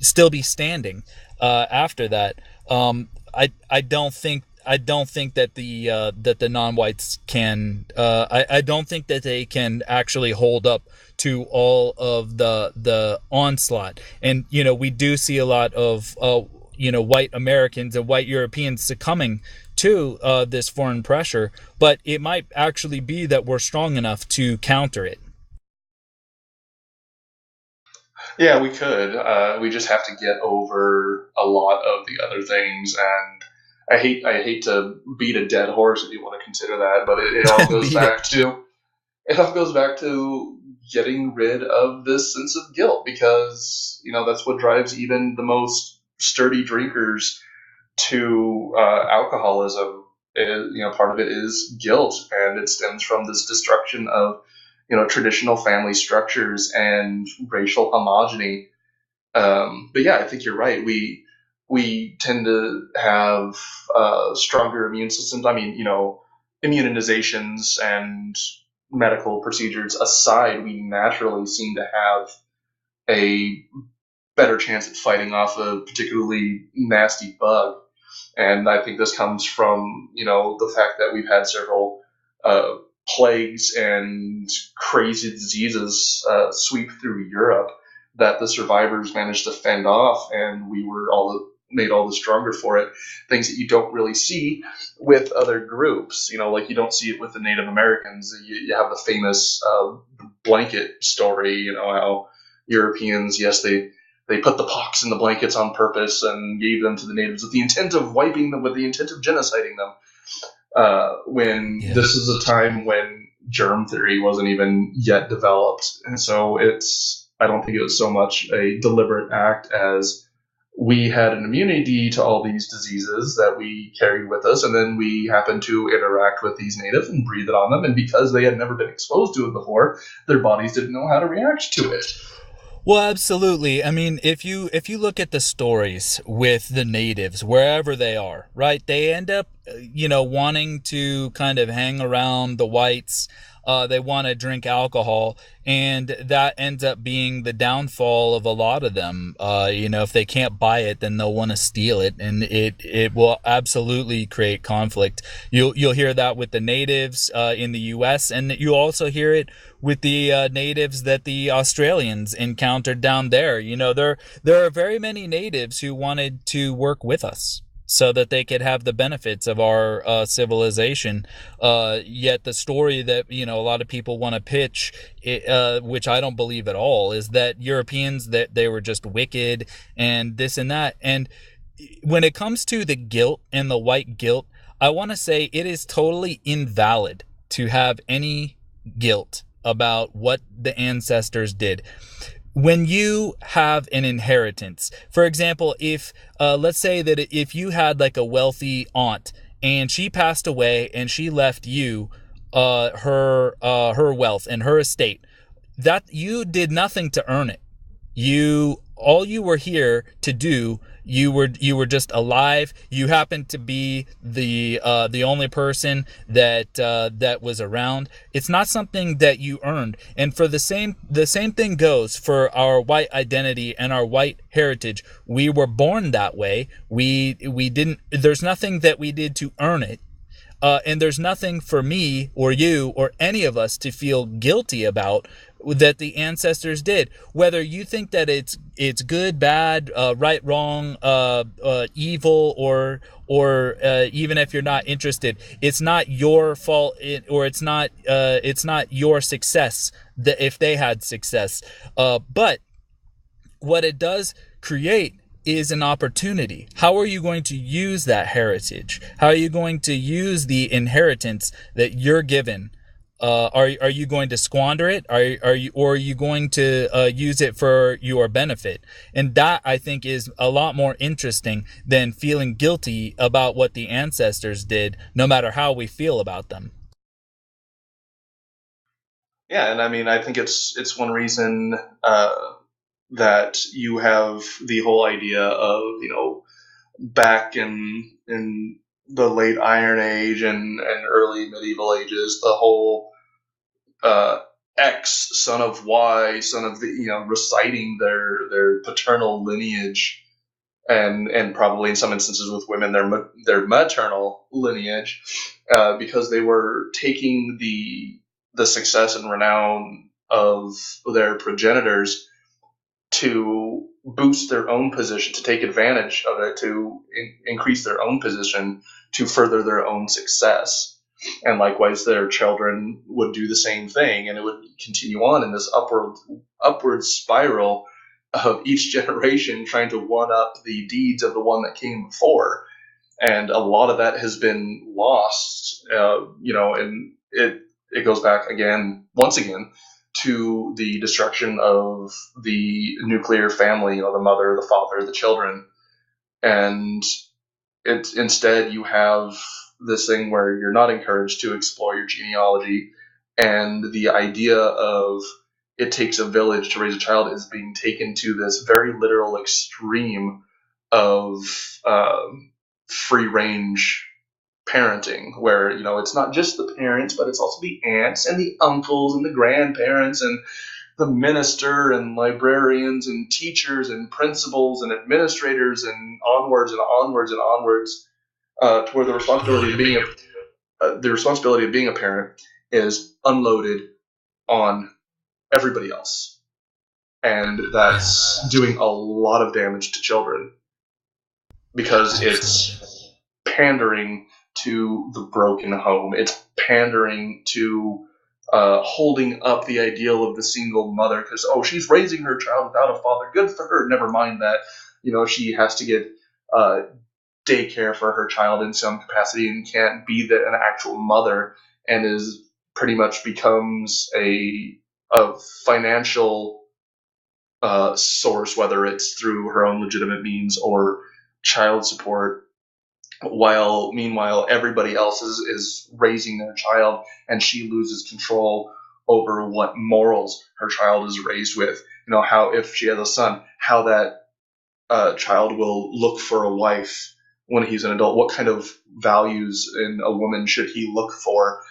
still be standing. after that. I don't think that the non-whites can. I don't think that they can actually hold up to all of the onslaught. And we do see a lot of white Americans and white Europeans succumbing to this foreign pressure, but it might actually be that we're strong enough to counter it. Yeah, we could. We just have to get over a lot of the other things, and I hate to beat a dead horse if you want to consider that, but it all goes Beat it. back to it all goes back to getting rid of this sense of guilt, because that's what drives even the most sturdy drinkers to alcoholism. Part of it is guilt, and it stems from this destruction of traditional family structures and racial homogeny. But yeah, I think you're right. We tend to have stronger immune systems. I mean, immunizations and medical procedures aside, we naturally seem to have a better chance at fighting off a particularly nasty bug. And I think this comes from the fact that we've had several uh, plagues and crazy diseases sweep through Europe that the survivors managed to fend off, and we were all made all the stronger for it. Things that you don't really see with other groups, like you don't see it with the Native Americans. You have the famous blanket story, how Europeans, yes, they put the pox in the blankets on purpose and gave them to the natives with the intent of wiping them, with the intent of genociding them. When Yeah. this is a time when germ theory wasn't even yet developed, and so I don't think it was so much a deliberate act as we had an immunity to all these diseases that we carried with us, and then we happened to interact with these natives and breathe it on them, and because they had never been exposed to it before, their bodies didn't know how to react to it. Well, absolutely. I mean, if you look at the stories with the natives, wherever they are, right, they end up, wanting to kind of hang around the whites. They want to drink alcohol, and that ends up being the downfall of a lot of them. If they can't buy it, then they'll want to steal it, and it will absolutely create conflict. You'll hear that with the natives in the U.S., and you also hear it with the natives that the Australians encountered down there. There are very many natives who wanted to work with us so that they could have the benefits of our civilization. Yet the story that a lot of people want to pitch, which I don't believe at all, is that Europeans, that they were just wicked and this and that. And when it comes to the guilt and the white guilt, I want to say it is totally invalid to have any guilt about what the ancestors did. When you have an inheritance, for example, if let's say that if you had like a wealthy aunt and she passed away and she left you her wealth and her estate, that you did nothing to earn it. All you were here to do, you were just alive. You happened to be the only person that was around. It's not something that you earned. And for the same thing goes for our white identity and our white heritage. We were born that way. We didn't. There's nothing that we did to earn it. And there's nothing for me or you or any of us to feel guilty about that the ancestors did. Whether you think that it's good, bad, right, wrong, evil, or even if you're not interested, it's not your fault, or it's not your success that if they had success. But what it does create is an opportunity. How are you going to use that heritage? How are you going to use the inheritance that you're given? Are you going to squander it? Or are you going to use it for your benefit? And that, I think, is a lot more interesting than feeling guilty about what the ancestors did, no matter how we feel about them. Yeah, and I mean, I think it's one reason that you have the whole idea of back in the late Iron Age and early medieval ages, the whole uh, X son of Y, son of the reciting their paternal lineage and probably in some instances with women their maternal lineage, because they were taking the success and renown of their progenitors to boost their own position, to take advantage of it, to increase their own position, to further their own success. And likewise, their children would do the same thing, and it would continue on in this upward spiral of each generation trying to one up the deeds of the one that came before. And a lot of that has been lost, and it goes back once again, to the destruction of the nuclear family, the mother, the father, the children. And instead you have this thing where you're not encouraged to explore your genealogy, and the idea of it takes a village to raise a child is being taken to this very literal extreme of free range parenting, where it's not just the parents, but it's also the aunts and the uncles and the grandparents and the minister and librarians and teachers and principals and administrators and onwards and onwards and onwards, to where the responsibility of being a parent is unloaded on everybody else, and that's doing a lot of damage to children because it's pandering to the broken home. It's pandering to holding up the ideal of the single mother because, she's raising her child without a father. Good for her. Never mind that, she has to get daycare for her child in some capacity and can't be an actual mother, and is pretty much becomes a financial source, whether it's through her own legitimate means or child support, while meanwhile everybody else is raising their child, and she loses control over what morals her child is raised with. How, if she has a son, how that child will look for a wife when he's an adult, what kind of values in a woman should he look for.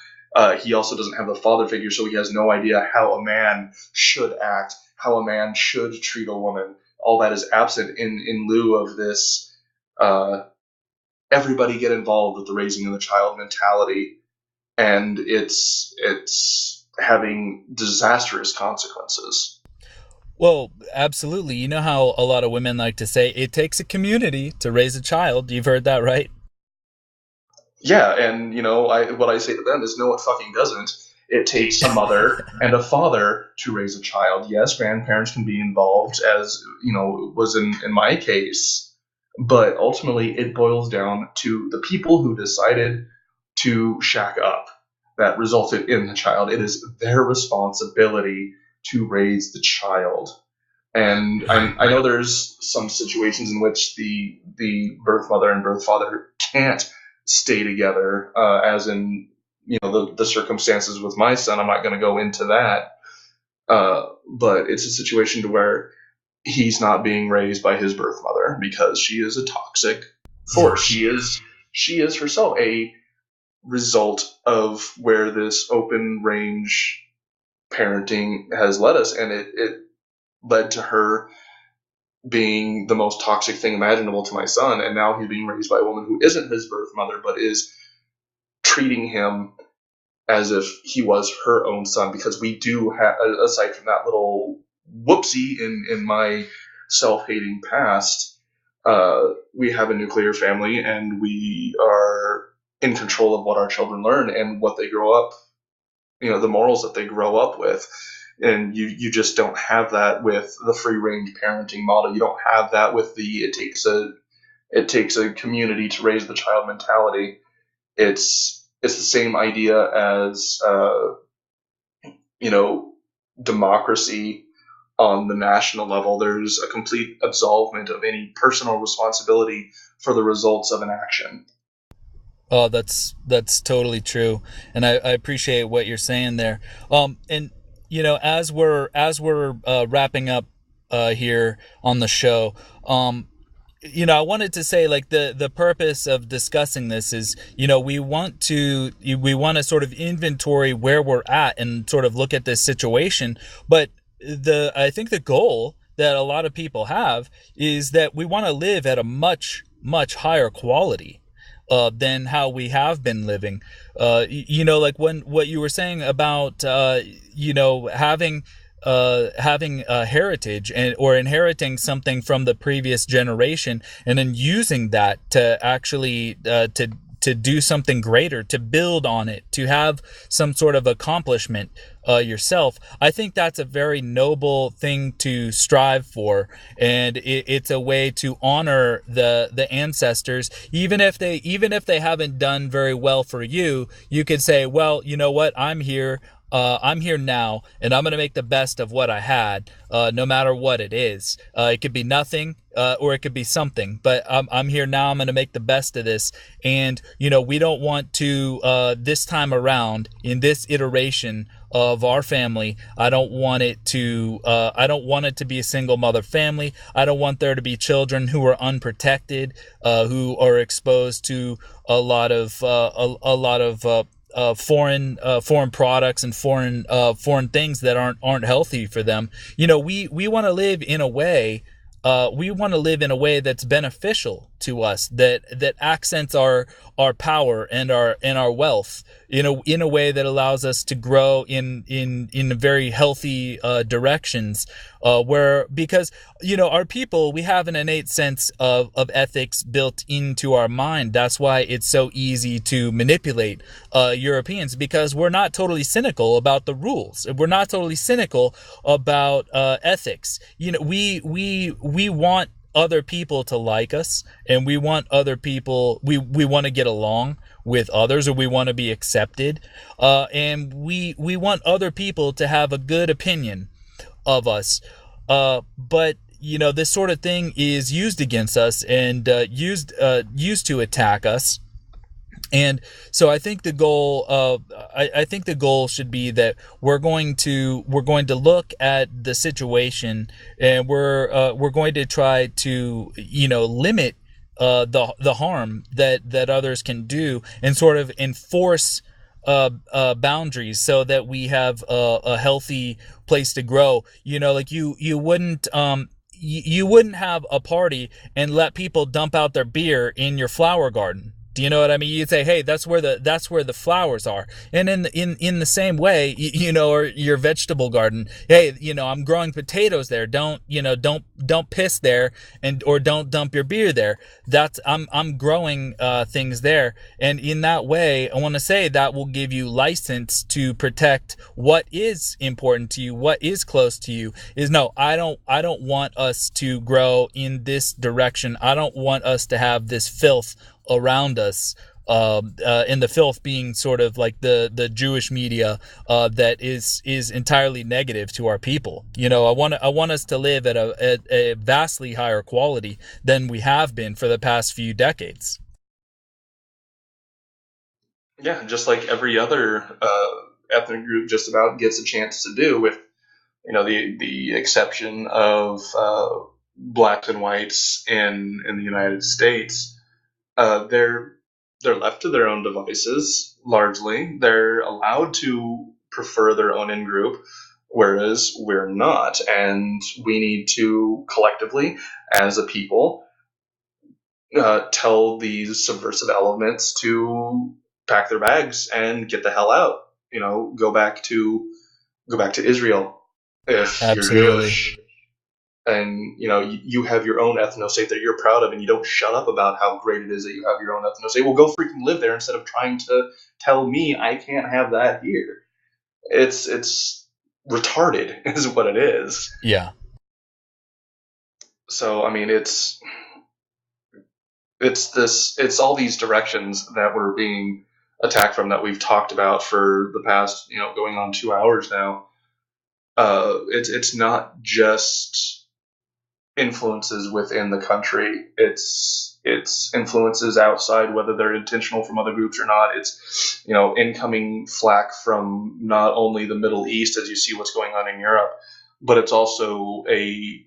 He also doesn't have the father figure, so he has no idea how a man should act, how a man should treat a woman. All that is absent in lieu of this everybody get involved with the raising of the child mentality, and it's having disastrous consequences. Well, absolutely. You know how a lot of women like to say it takes a community to raise a child. You've heard that, right? Yeah, and what I say to them is, no, it fucking doesn't. It takes a mother and a father to raise a child. Yes, grandparents can be involved, as was in my case, but ultimately it boils down to the people who decided to shack up that resulted in the child. It is their responsibility to raise the child. And I know there's some situations in which the birth mother and birth father can't stay together, as in the circumstances with my son. I'm not going to go into that, but it's a situation to where he's not being raised by his birth mother because she is a toxic force. She is herself a result of where this open range parenting has led us, and it led to her being the most toxic thing imaginable to my son. And now he's being raised by a woman who isn't his birth mother, but is treating him as if he was her own son, because we do have, aside from that little whoopsie in my self-hating past, we have a nuclear family, and we are in control of what our children learn and what they grow up, the morals that they grow up with. And you just don't have that with the free range parenting model. You don't have that with it takes a community to raise the child mentality. It's the same idea as democracy on the national level. There's a complete absolvement of any personal responsibility for the results of an action. Oh, that's totally true, and I appreciate what you're saying there. And as we're wrapping up here on the show, I wanted to say, like, the purpose of discussing this is, we want to sort of inventory where we're at and sort of look at this situation, but I think the goal that a lot of people have is that we want to live at a much, much higher quality than how we have been living. Like when what you were saying about having a heritage and or inheriting something from the previous generation and then using that to actually to do something greater, to build on it, to have some sort of accomplishment yourself. I think that's a very noble thing to strive for, and it's a way to honor the ancestors, even if they haven't done very well for you. You could say, well, you know what, I'm here. I'm here now, and I'm going to make the best of what I had, no matter what it is. It could be nothing, or it could be something, but I'm here now. I'm going to make the best of this. And, we don't want to, this time around, in this iteration of our family, I don't want it to be a single mother family. I don't want there to be children who are unprotected, who are exposed to a lot of foreign products and foreign things that aren't healthy for them. We want to live in a way. We want to live in a way that's beneficial to us, that accents our power and our wealth in a way that allows us to grow in very healthy directions. Because our people, we have an innate sense of ethics built into our mind. That's why it's so easy to manipulate Europeans, because we're not totally cynical about the rules. We're not totally cynical about ethics. We want other people to like us, and we want other people, we want to get along with others, or we want to be accepted, and we want other people to have a good opinion of us. But this sort of thing is used against us and used to attack us. And so I think the goal should be that we're going to look at the situation, and we're going to try to limit the harm that others can do, and sort of enforce boundaries, so that we have a healthy place to grow. Like you wouldn't you wouldn't have a party and let people dump out their beer in your flower garden. Do you know what I mean? You'd say, hey, that's where the flowers are. And in the same way, or your vegetable garden, hey, I'm growing potatoes there. Don't piss there, or don't dump your beer there. I'm growing things there. And in that way, I want to say that will give you license to protect what is important to you, what is close to you. I don't want us to grow in this direction. I don't want us to have this filth around us, and the filth being sort of like the Jewish media that is entirely negative to our people. I want us to live at a vastly higher quality than we have been for the past few decades. Yeah, just like every other ethnic group just about gets a chance to do, with the exception of blacks and whites in the United States. They're left to their own devices largely. They're allowed to prefer their own in group, whereas we're not, and we need to collectively, as a people, tell these subversive elements to pack their bags and get the hell out. Go back to Israel if you're Absolutely. Jewish, and you have your own ethnostate that you're proud of, and you don't shut up about how great it is that you have your own ethnostate. Well, go freaking live there instead of trying to tell me I can't have that here. It's retarded, is what it is. Yeah. So I mean, it's all these directions that we're being attacked from, that we've talked about for the past going on 2 hours now. It's not just influences within the country. It's influences outside, whether they're intentional from other groups or not. It's incoming flack from not only the Middle East, as you see what's going on in Europe, but it's also a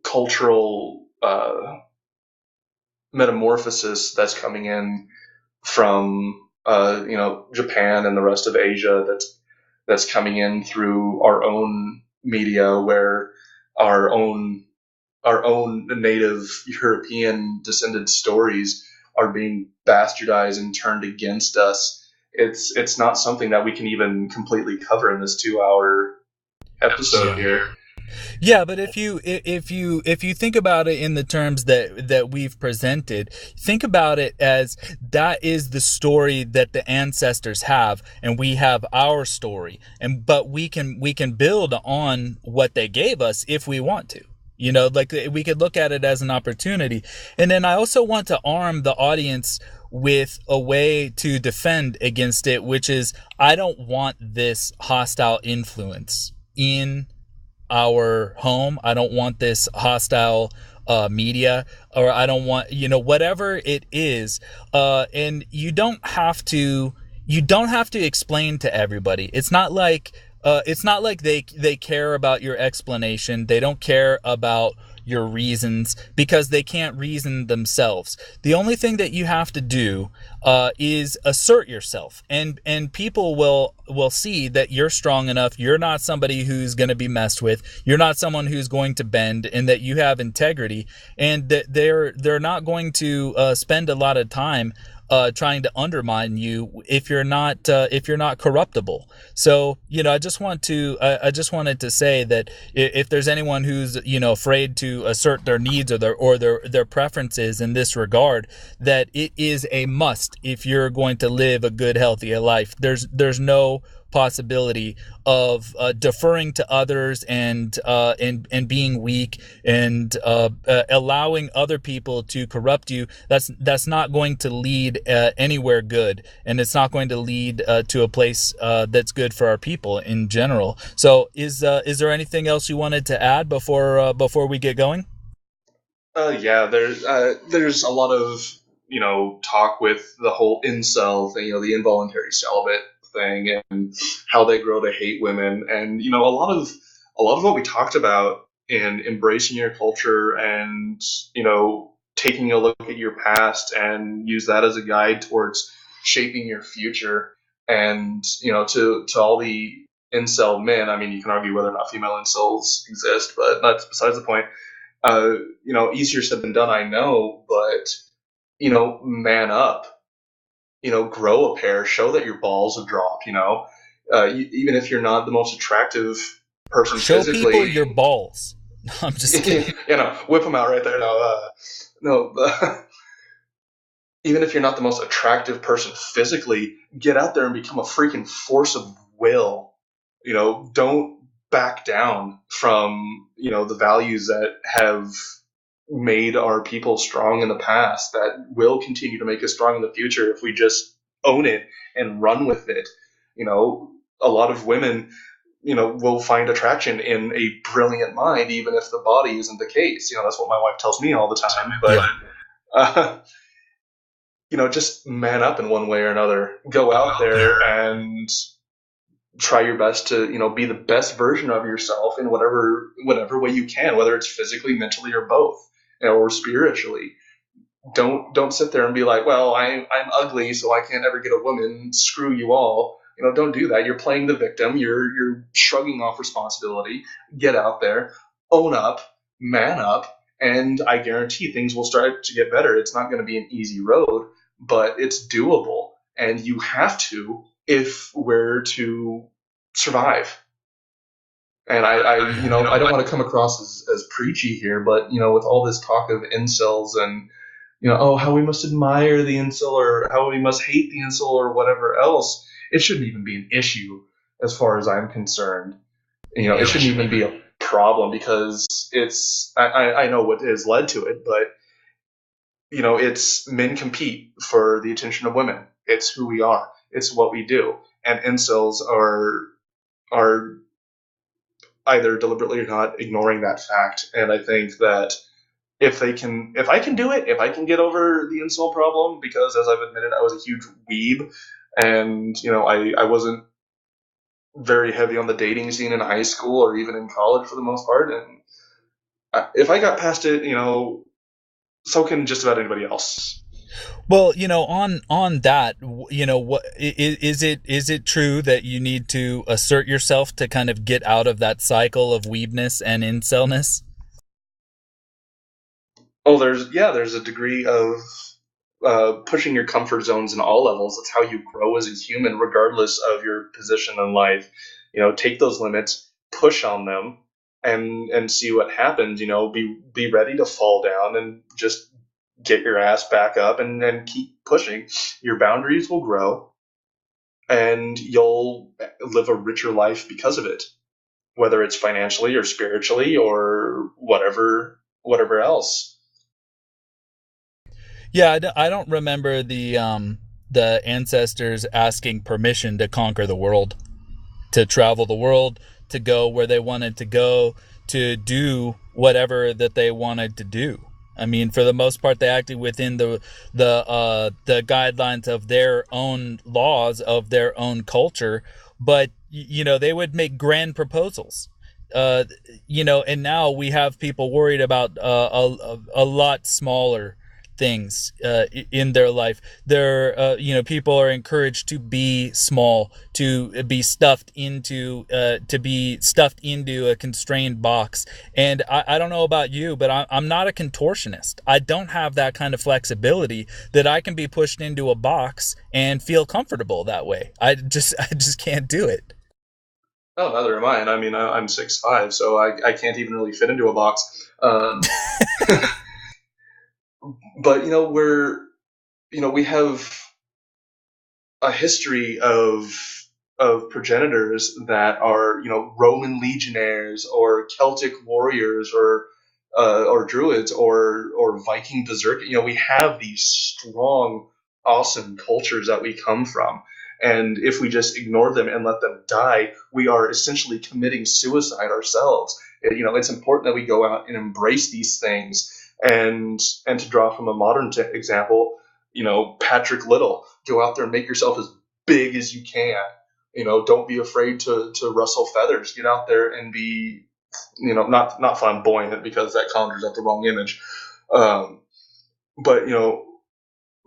cultural metamorphosis that's coming in from Japan and the rest of Asia, that's coming in through our own media, where our own native European descended stories are being bastardized and turned against us. It's not something that we can even completely cover in this 2 hour episode Yeah. here. Yeah, but if you think about it in the terms that we've presented, think about it as that is the story that the ancestors have, and we have our story, and but we can build on what they gave us if we want to. You know, like we could look at it as an opportunity. And then I also want to arm the audience with a way to defend against it, which is I don't want this hostile influence in our home. I don't want this hostile media, or I don't want, whatever it is. And you don't have to explain to everybody. It's not like they care about your explanation. They don't care about your reasons because they can't reason themselves. The only thing that you have to do is assert yourself, and people will see that you're strong enough. You're not somebody who's going to be messed with. You're not someone who's going to bend, and that you have integrity, and that they're not going to spend a lot of time trying to undermine you if you're not corruptible. So I just wanted to say that if there's anyone who's afraid to assert their needs or their preferences in this regard, that it is a must if you're going to live a good, healthy life. There's no possibility of deferring to others and being weak and allowing other people to corrupt you. That's not going to lead anywhere good, and it's not going to lead to a place that's good for our people in general. So is there anything else you wanted to add before we get going? Yeah, there's a lot of talk with the whole incel thing, the involuntary celibate thing, and how they grow to hate women, and a lot of what we talked about in embracing your culture and taking a look at your past and use that as a guide towards shaping your future, and to all the incel men. I mean, you can argue whether or not female incels exist, but that's besides the point. Easier said than done, I know, but man up, grow a pair, show that your balls have dropped, even if you're not the most attractive person Show people physically, your balls. I'm just kidding. whip them out right there. No, even if you're not the most attractive person physically, get out there and become a freaking force of will. Don't back down from the values that have made our people strong in the past, that will continue to make us strong in the future if we just own it and run with it. A lot of women will find attraction in a brilliant mind, even if the body isn't the case. That's what my wife tells me all the time. But uh, just man up in one way or another. Go out there and try your best to be the best version of yourself in whatever way you can, whether it's physically, mentally, or both, or spiritually. Don't sit there and be like, well, I'm ugly, so I can't ever get a woman. Screw you all. Don't do that. You're playing the victim. You're shrugging off responsibility. Get out there, own up, man up, and I guarantee things will start to get better. It's not going to be an easy road, but it's doable, and you have to if we're to survive. And I don't want to come across as preachy here, but with all this talk of incels and oh, how we must admire the incel or how we must hate the incel or whatever else, it shouldn't even be an issue as far as I'm concerned. It shouldn't even be a problem because I know what has led to it, but it's men compete for the attention of women. It's who we are. It's what we do. And incels are either deliberately or not ignoring that fact. And I think that if I can do it, if I can get over the incel problem, because as I've admitted, I was a huge weeb, and I wasn't very heavy on the dating scene in high school or even in college for the most part, and if I got past it, so can just about anybody else. Well, on that, what is it true that you need to assert yourself to kind of get out of that cycle of weebness and incelness? Oh, there's a degree of pushing your comfort zones in all levels. That's how you grow as a human, regardless of your position in life. Take those limits, push on them, and see what happens. Be ready to fall down and just get your ass back up and keep pushing. Your boundaries will grow, and you'll live a richer life because of it, whether it's financially or spiritually or whatever else. Yeah, I don't remember the ancestors asking permission to conquer the world, to travel the world, to go where they wanted to go, to do whatever that they wanted to do. I mean, for the most part, they acted within the guidelines of their own laws, of their own culture. But they would make grand proposals. And now we have people worried about a lot smaller things in their life. People are encouraged to be small, to be stuffed into a constrained box. And I don't know about you, but I'm not a contortionist. I don't have that kind of flexibility that I can be pushed into a box and feel comfortable that way. I just can't do it. Oh, neither am I. And I mean, I'm 6'5", so I can't even really fit into a box. But we have a history of progenitors that are Roman legionnaires or Celtic warriors or druids or Viking berserk. We have these strong, awesome cultures that we come from. And if we just ignore them and let them die, we are essentially committing suicide ourselves. It's important that we go out and embrace these things. And to draw from a modern example, Patrick Little, go out there and make yourself as big as you can. Don't be afraid to rustle feathers. Get out there and be, not flamboyant, because that conjures up the wrong image. Um, but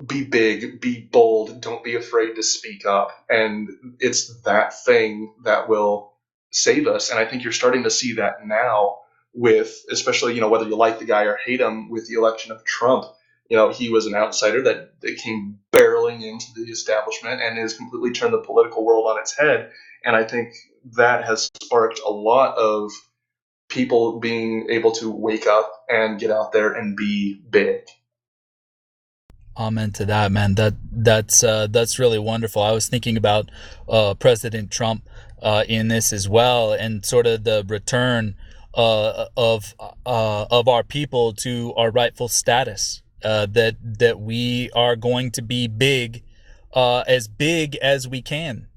be big, be bold, don't be afraid to speak up. And it's that thing that will save us. And I think you're starting to see that now with, especially, whether you like the guy or hate him, with the election of Trump. He was an outsider that came barreling into the establishment and has completely turned the political world on its head. And I think that has sparked a lot of people being able to wake up and get out there and be big. Amen to that, man. That's really wonderful. I was thinking about President Trump in this as well, and sort of the return of our people to our rightful status. That we are going to be as big as we can,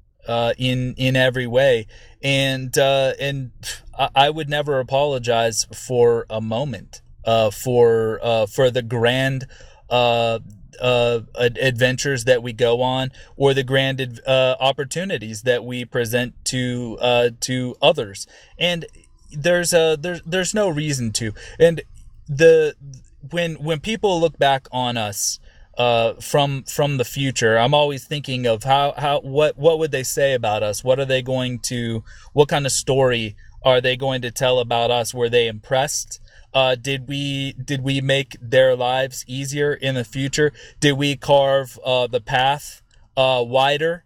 in every way, and I would never apologize for a moment, for the grand uh, adventures that we go on, or the grand opportunities that we present to others. And there's no reason to. And the when people look back on us from the future, I'm always thinking of what would they say about us? What kind of story are they going to tell about us? Were they impressed? Did we make their lives easier in the future? Did we carve the path wider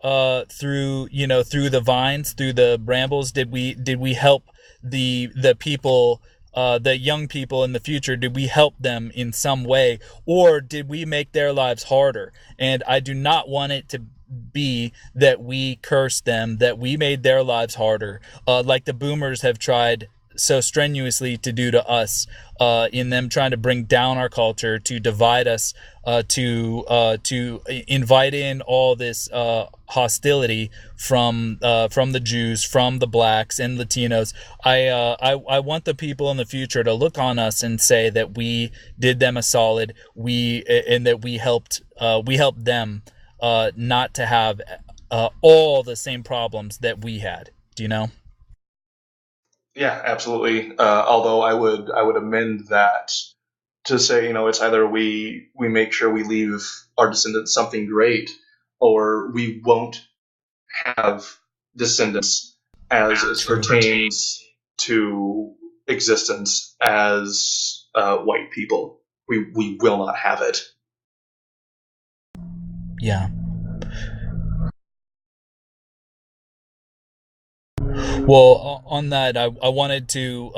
through the vines, through the brambles? Did we help the people, the young people in the future? Did we help them in some way, or did we make their lives harder? And I do not want it to be that we cursed them, that we made their lives harder, like the boomers have tried so strenuously to do to us, in them trying to bring down our culture, to divide us, to invite in all this hostility from the Jews, from the blacks and Latinos. I want the people in the future to look on us and say that we did them a solid, and that we helped them not to have all the same problems that we had. Do you know? Yeah, absolutely. Although I would amend that to say, it's either we make sure we leave our descendants something great, or we won't have descendants as it pertains to existence as white people. We will not have it. Yeah. Well, on that, I wanted to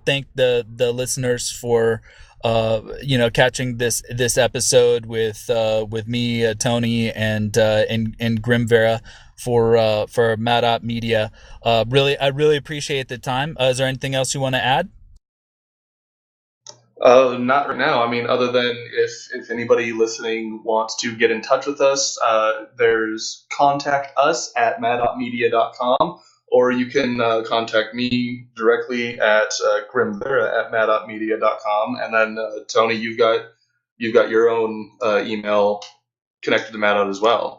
thank the listeners for catching this episode with me, Tony, and Grimvera for Mad Media. I really appreciate the time. Is there anything else you want to add? Not right now. I mean, other than if anybody listening wants to get in touch with us, there's contact us at mad.media.com, or you can contact me directly at Grimvera at mad.media.com. And then Tony, you've got your own email connected to Mad as well.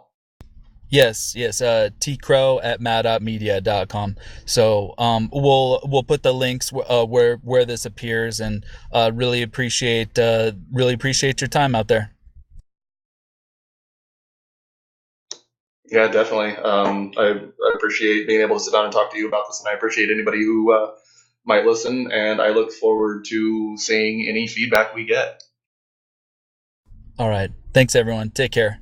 Yes, tcrow at mad.media.com. So we'll put the links where this appears, and really appreciate your time out there. Yeah, definitely. I appreciate being able to sit down and talk to you about this, and I appreciate anybody who might listen, and I look forward to seeing any feedback we get. All right. Thanks, everyone. Take care.